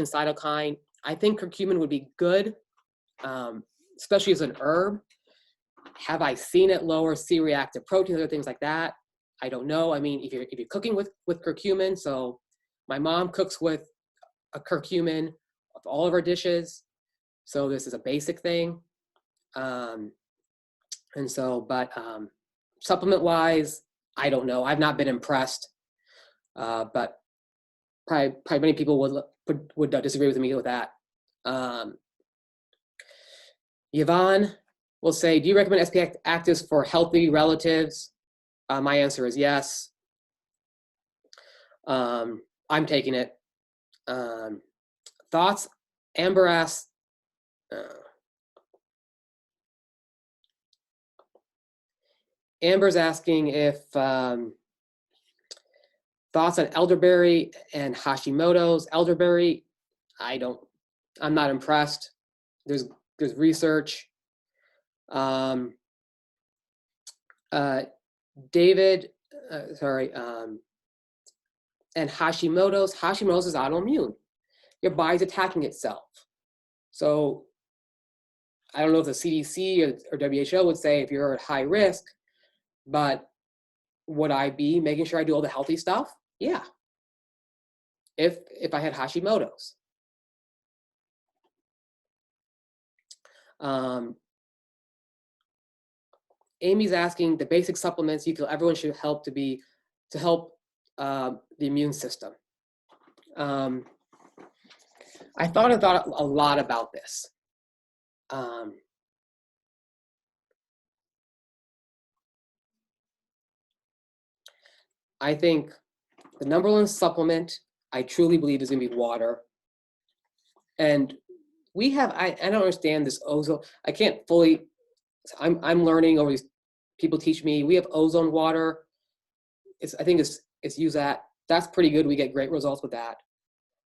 cytokine? I think curcumin would be good, especially as an herb. Have I seen it lower C-reactive proteins or things like that? I don't know. I mean, if you're cooking with curcumin, so my mom cooks with a curcumin of all of our dishes. So this is a basic thing. And so, but supplement-wise, I don't know. I've not been impressed, but probably many people would disagree with me with that. Yvonne will say, do you recommend SP Actives for healthy relatives? My answer is yes. I'm taking it. Thoughts? Amber asks, Amber's asking if thoughts on elderberry and Hashimoto's. Elderberry, I'm not impressed. There's research. David, and Hashimoto's is autoimmune. Your body's attacking itself. So I don't know if the CDC or WHO would say if you're at high risk, but would I be making sure I do all the healthy stuff? Yeah. If I had Hashimoto's. Amy's asking the basic supplements you feel everyone should help to help the immune system. I thought a lot about this. I think the number one supplement I truly believe is going to be water. And we have, I don't understand this ozone. I can't fully, I'm learning over these, people teach me, we have ozone water. I think it's used that's pretty good. We get great results with that.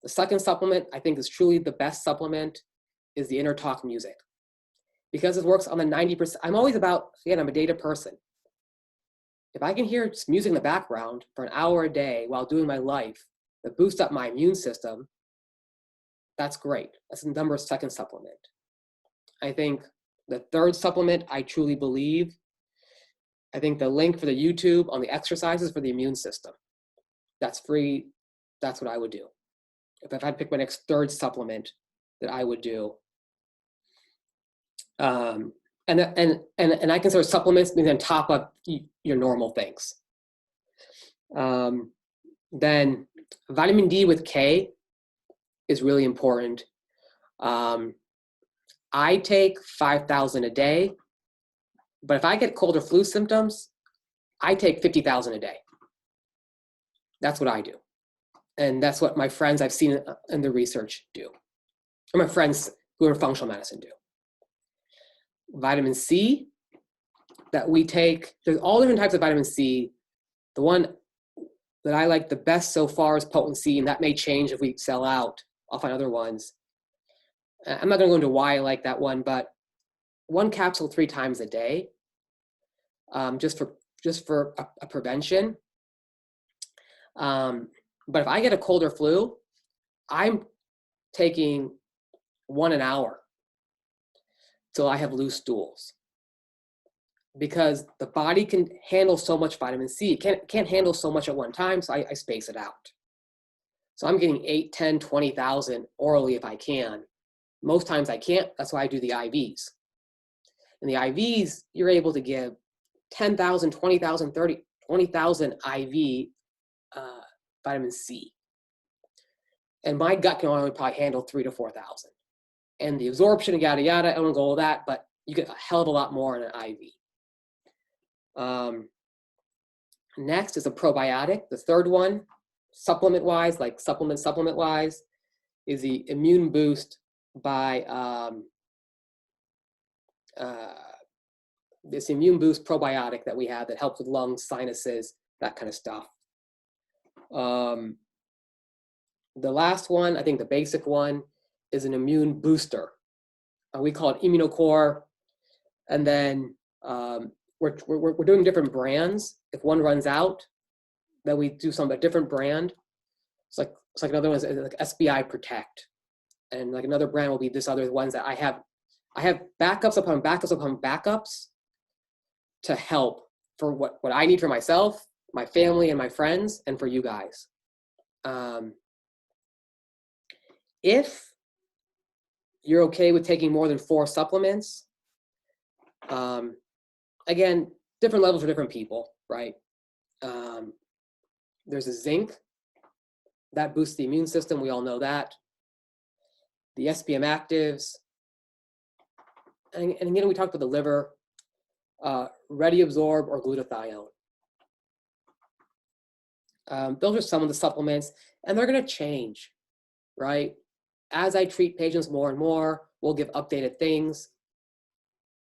The second supplement I think is truly the best supplement is the Inner Talk music. because it works on the 90%. I'm always about, again, I'm a data person. If I can hear music in the background for an hour a day while doing my life that boosts up my immune system, that's great. That's the number second supplement. I think the third supplement, I truly believe, I think the link for the YouTube on the exercises for the immune system. That's free. That's what I would do. If I had to pick my next third supplement that I would do. And I consider supplements being on top of your normal things. Then vitamin D with K is really important. I take 5,000 a day, but if I get cold or flu symptoms, I take 50,000 a day. That's what I do. And that's what my friends I've seen in the research do. Or my friends who are in functional medicine do. Vitamin C that we take, there's all different types of vitamin C. The one that I like the best so far is potency, and that may change if we sell out. I'll find other ones. I'm not going to go into why I like that one, but one capsule 3 times a day, just for a prevention. But if I get a cold or flu, I'm taking 1 an hour till I have loose stools, because the body can handle so much vitamin C. It can't handle so much at one time, so I space it out. So I'm getting 8, 10, 20,000 orally if I can. Most times I can't. That's why I do the IVs. And the IVs, you're able to give 10,000, 20,000, 30, 20,000 IV vitamin C. And my gut can only probably handle 3,000 to 4,000. And the absorption and yada yada, I don't go with that, but you get a hell of a lot more in an IV. Next is a probiotic. The third one, supplement-wise, like supplement-wise, is the immune boost by this immune boost probiotic that we have that helps with lungs, sinuses, that kind of stuff. The last one, I think the basic one, is an immune booster. We call it Immunocore. And then we're doing different brands. If one runs out, then we do a different brand. It's like another one is like SBI Protect. And like another brand will be this other ones that I have backups upon backups upon backups to help for what I need for myself, my family, and my friends, and for you guys. If you're okay with taking more than 4 supplements, again, different levels for different people, right? There's a zinc that boosts the immune system. We all know that. The SPM actives. And again, we talked about the liver, Ready Absorb or glutathione. Those are some of the supplements, and they're going to change, right? As I treat patients more and more, we'll give updated things.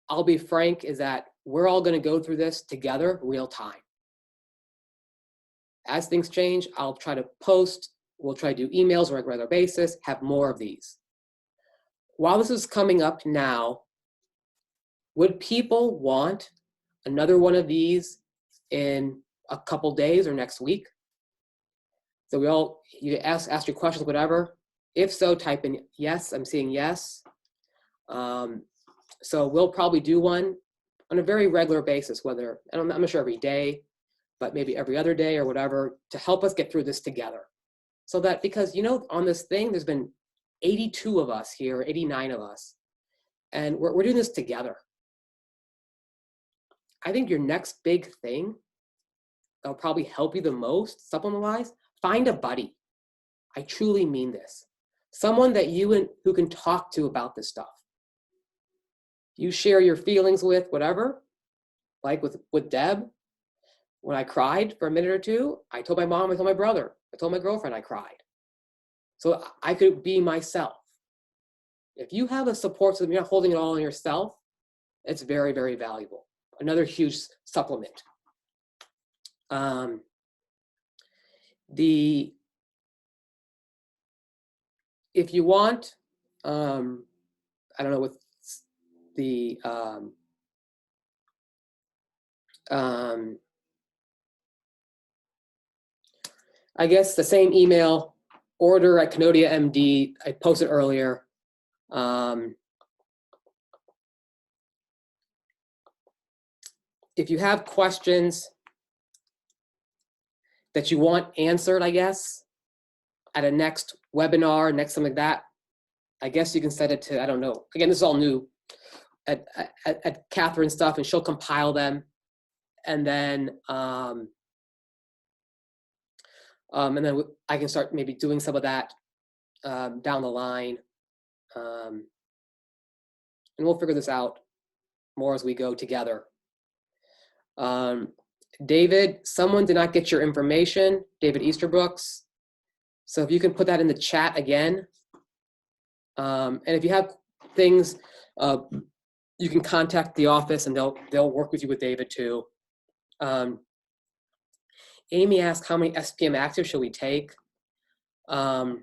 I'll be frank, is that we're all going to go through this together real time. As things change, I'll try to post. We'll try to do emails on a regular basis, have more of these. While this is coming up now, would people want another one of these in a couple days or next week? So you ask your questions, whatever. If so, type in yes. I'm seeing yes. So we'll probably do one on a very regular basis, whether, I'm not sure every day, but maybe every other day or whatever, to help us get through this together. So that, because, on this thing, there's been 82 of us here, 89 of us, and we're doing this together. I think your next big thing that'll probably help you the most, supplement-wise, find a buddy. I truly mean this. Someone that who can talk to about this stuff. You share your feelings with, whatever, like with Deb. When I cried for a minute or two, I told my mom, I told my brother, I told my girlfriend I cried. So I could be myself. If you have a support system, you're not holding it all on yourself, it's very, very valuable. Another huge supplement. If you want, I don't know, with the I guess the same email, order at Canodia MD, I posted earlier. If you have questions that you want answered, I guess, at a next webinar, next something like that, I guess you can send it to, I don't know. Again, this is all new at Catherine's stuff, and she'll compile them. And then I can start maybe doing some of that down the line. And we'll figure this out more as we go together. David, someone did not get your information, David Easterbrooks. So if you can put that in the chat again. And if you have things, you can contact the office and they'll work with you with David too. Amy asked, how many SPM actives should we take? I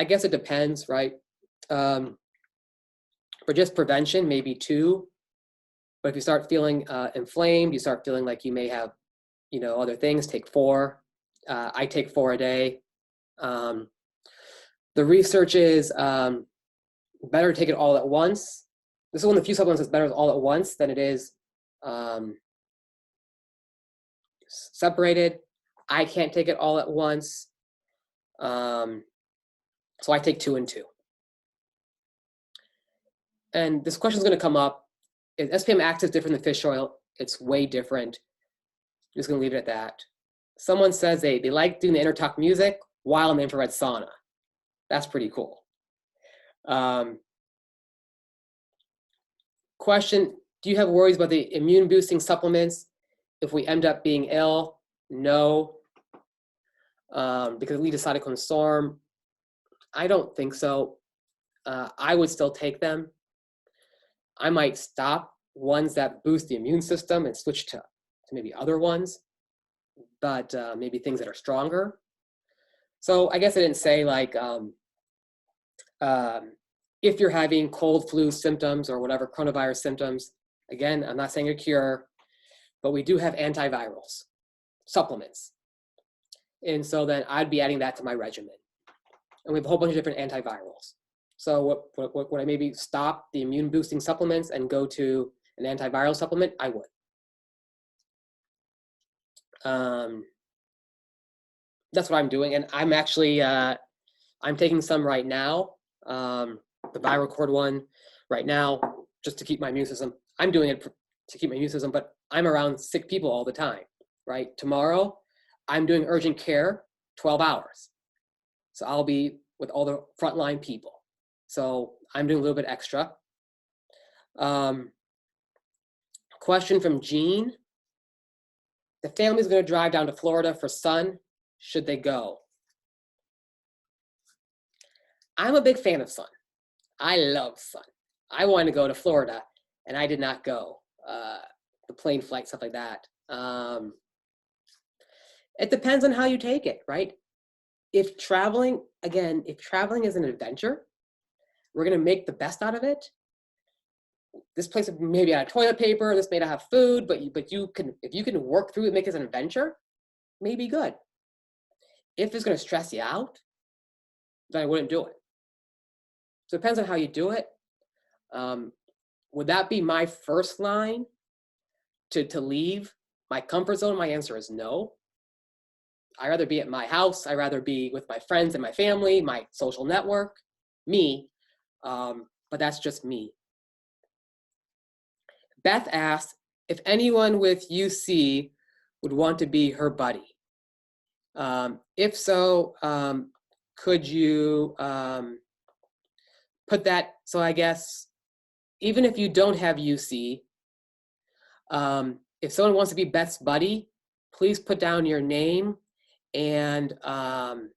guess it depends, right? For just prevention, maybe 2. But if you start feeling inflamed, you start feeling like you may have, other things, take 4. I take 4 a day. The research is better to take it all at once. This is one of the few supplements that's better all at once than it is separated. I can't take it all at once. So I take 2 and 2. And this question is going to come up. Is SPM active different than fish oil? It's way different. I'm just going to leave it at that. Someone says they like doing the intertalk music while in the infrared sauna. That's pretty cool. Question, do you have worries about the immune boosting supplements if we end up being ill? No, because it leads to cytokine storm. I don't think so. I would still take them. I might stop ones that boost the immune system and switch to maybe other ones, but maybe things that are stronger. So I guess I didn't say like, if you're having cold, flu symptoms or whatever, coronavirus symptoms, again, I'm not saying a cure, but we do have antivirals, supplements. And so then I'd be adding that to my regimen. And we have a whole bunch of different antivirals. So would I maybe stop the immune boosting supplements and go to an antiviral supplement? I would. That's what I'm doing. And I'm actually, I'm taking some right now, the ViroCord one right now, just to keep my immune system. I'm doing it to keep my immune system, but I'm around sick people all the time, right? Tomorrow, I'm doing urgent care 12 hours. So I'll be with all the frontline people. So I'm doing a little bit extra. Question from Jean. The family's going to drive down to Florida for sun. Should they go? I'm a big fan of sun. I love sun. I wanted to go to Florida, and I did not go. The plane flight, stuff like that. It depends on how you take it, right? If traveling is an adventure, we're going to make the best out of it. This place may be out of toilet paper, this may not have food, but you can, if you can work through it, make it an adventure, maybe good. If it's going to stress you out, then I wouldn't do it. So it depends on how you do it. Would that be my first line to leave my comfort zone? My answer is no. I'd rather be at my house. I'd rather be with my friends and my family, my social network, me. But that's just me. Beth asked if anyone with UC would want to be her buddy. If so, could you put that, so I guess, even if you don't have UC, if someone wants to be Beth's buddy, please put down your name and an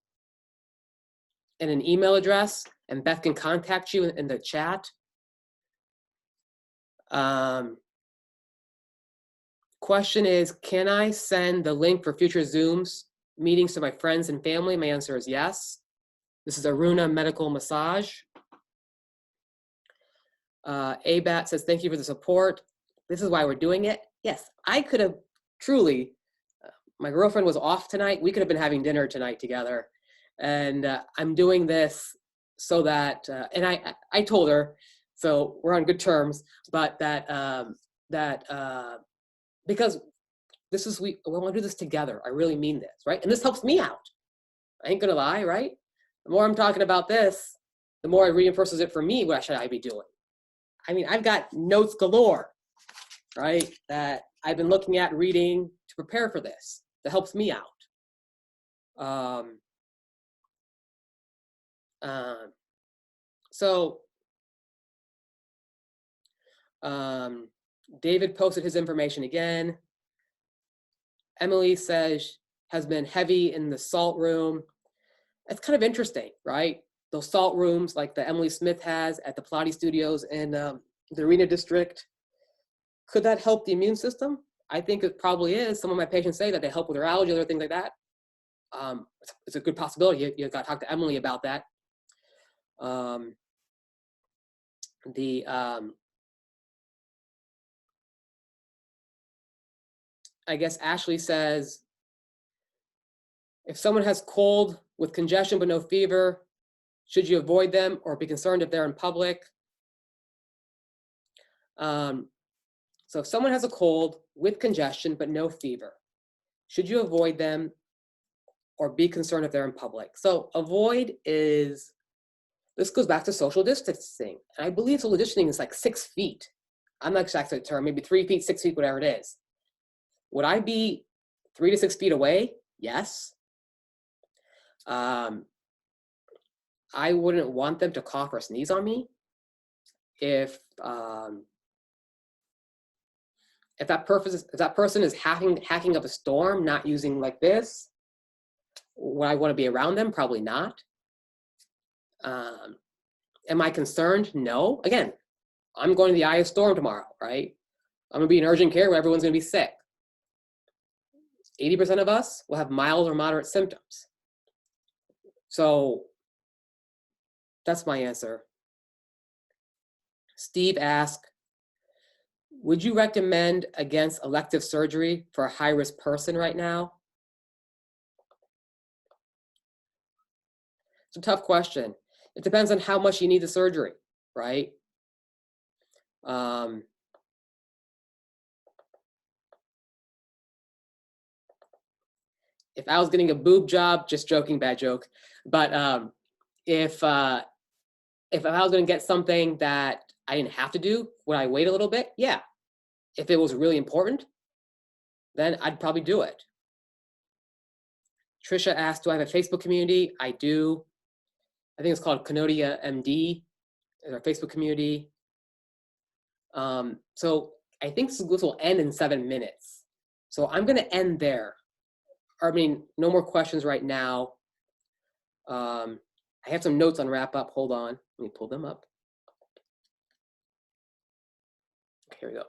email address, and Beth can contact you in the chat. Question is, can I send the link for future Zooms meetings to my friends and family? My answer is yes. This is Aruna Medical Massage. ABAT says, thank you for the support. This is why we're doing it. Yes, I could have truly, my girlfriend was off tonight. We could have been having dinner tonight together. And I'm doing this so that, and I told her, so we're on good terms, but because this is, we want to do this together. I really mean this, right? And this helps me out. I ain't gonna lie, right? The more I'm talking about this, the more it reinforces it for me. What should I be doing? I mean, I've got notes galore, right? That I've been looking at, reading to prepare for this. That helps me out. David posted his information again. Emily says has been heavy in the salt room. It's kind of interesting, right? Those salt rooms like the Emily Smith has at the Pilates studios in the Arena District. Could that help the immune system? I think it probably is. Some of my patients say that they help with their allergies or things like that. It's a good possibility. You got to talk to Emily about that. I guess Ashley says, if someone has cold with congestion but no fever, should you avoid them or be concerned if they're in public? So if someone has a cold with congestion but no fever, should you avoid them or be concerned if they're in public? So avoid is, this goes back to social distancing. And I believe social distancing is like 6 feet. I'm not exactly the term, maybe 3 feet, 6 feet, whatever it is. Would I be 3 to 6 feet away? Yes. I wouldn't want them to cough or sneeze on me. If that person is hacking up a storm, not using like this, would I want to be around them? Probably not. Am I concerned? No. Again, I'm going to the eye of storm tomorrow, right? I'm going to be in urgent care where everyone's going to be sick. 80% of us will have mild or moderate symptoms. So that's my answer. Steve asked, would you recommend against elective surgery for a high-risk person right now? It's a tough question. It depends on how much you need the surgery, right? If I was getting a boob job, just joking, bad joke. But if I was going to get something that I didn't have to do, would I wait a little bit? Yeah. If it was really important, then I'd probably do it. Trisha asked, do I have a Facebook community? I do. I think it's called Canodia MD, is our Facebook community. So I think this will end in 7 minutes. So I'm going to end there. I mean, no more questions right now. I have some notes on wrap up. Hold on. Let me pull them up. Here we go.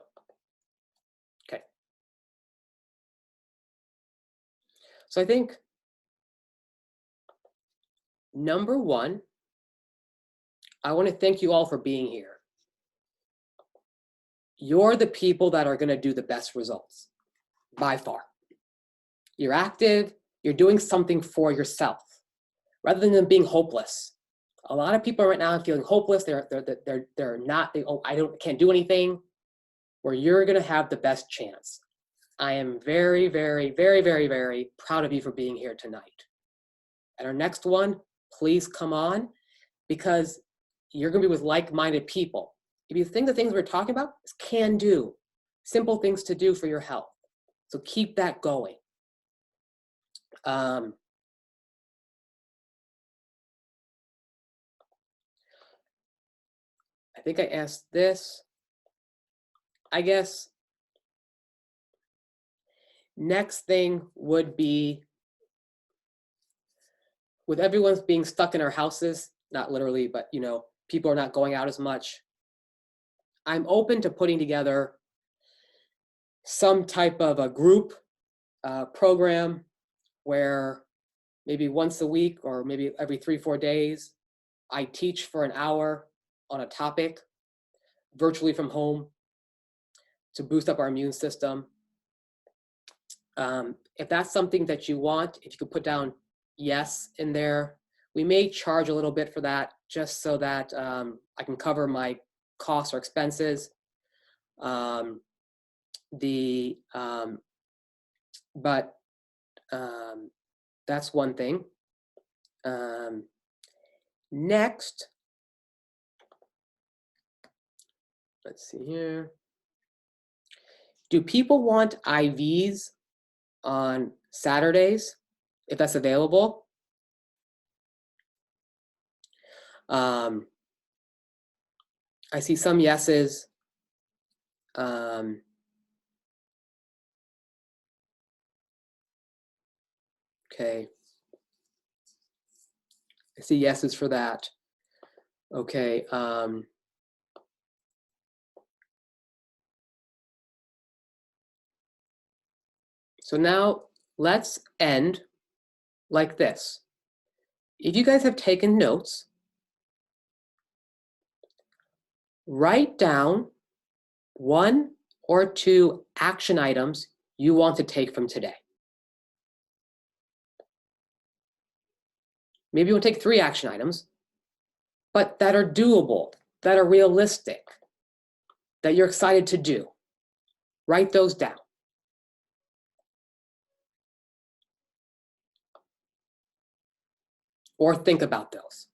Okay. So I think number one, I want to thank you all for being here. You're the people that are going to do the best results by far. You're active, you're doing something for yourself rather than being hopeless. A lot of people right now are feeling hopeless. They're not, can't do anything, where you're going to have the best chance. I am very, very, very, very, very proud of you for being here tonight. At our next one, please come on, because you're going to be with like-minded people. If you think the things we're talking about is can do, simple things to do for your health. So keep that going. I think I asked this. I guess next thing would be, with everyone's being stuck in our houses, not literally, but you know, people are not going out as much. I'm open to putting together some type of a group program where maybe once a week or maybe every 3-4 days, I teach for an hour on a topic. virtually from home to boost up our immune system. If that's something that you want, if you could put down yes in there, we may charge a little bit for that just so that I can cover my costs or expenses. That's one thing. Next, let's see here. Do people want IVs on Saturdays, if that's available? I see some yeses. Okay. I see yeses for that. Okay. So now let's end like this. If you guys have taken notes, write down 1 or 2 action items you want to take from today. Maybe you want to take 3 action items, but that are doable, that are realistic, that you're excited to do. Write those down. Or think about those.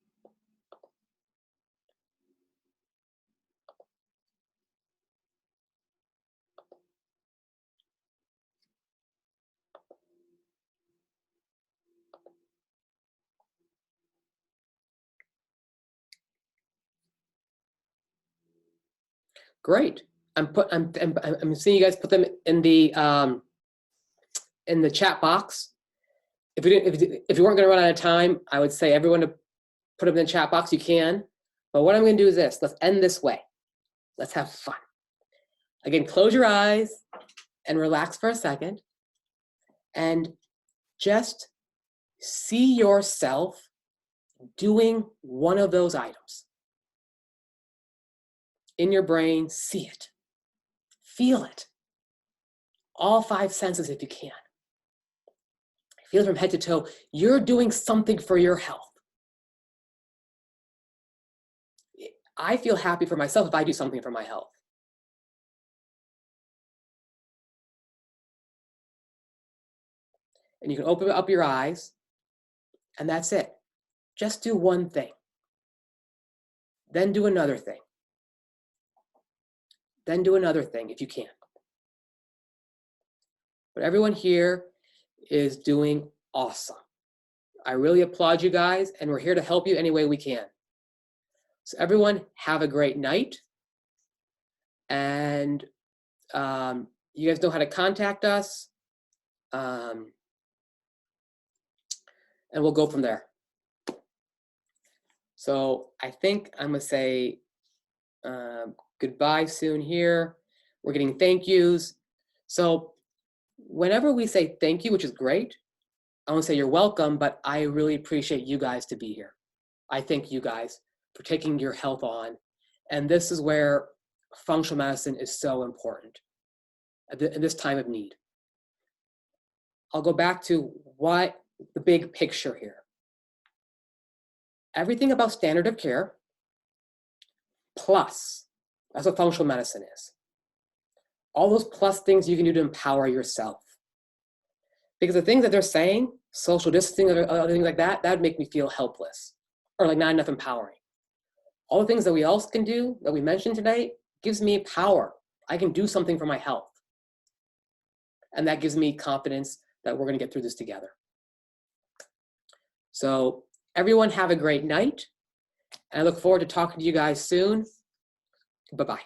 Great. I'm seeing you guys put them in the chat box. If you weren't going to run out of time, I would say everyone to put them in the chat box. You can. But what I'm going to do is this. Let's end this way. Let's have fun. Again, close your eyes and relax for a second. And just see yourself doing one of those items. In your brain, see it. Feel it. All 5 senses if you can. Feel it from head to toe. You're doing something for your health. I feel happy for myself if I do something for my health. And you can open up your eyes, and that's it. Just do one thing. Then do another thing. Then do another thing if you can. But everyone here is doing awesome. I really applaud you guys, and we're here to help you any way we can. So everyone, have a great night. And you guys know how to contact us. And we'll go from there. So I think I'm gonna say goodbye soon here. We're getting thank yous. So whenever we say thank you, which is great, I want to say you're welcome, but I really appreciate you guys to be here. I thank you guys for taking your health on. And this is where functional medicine is so important at this time of need. I'll go back to what the big picture here. Everything about standard of care plus, that's what functional medicine is. All those plus things you can do to empower yourself. Because the things that they're saying, social distancing, other things like that, that would make me feel helpless or like not enough empowering. All the things that we else can do, that we mentioned today, gives me power. I can do something for my health. And that gives me confidence that we're gonna get through this together. So everyone have a great night. And I look forward to talking to you guys soon. Bye-bye.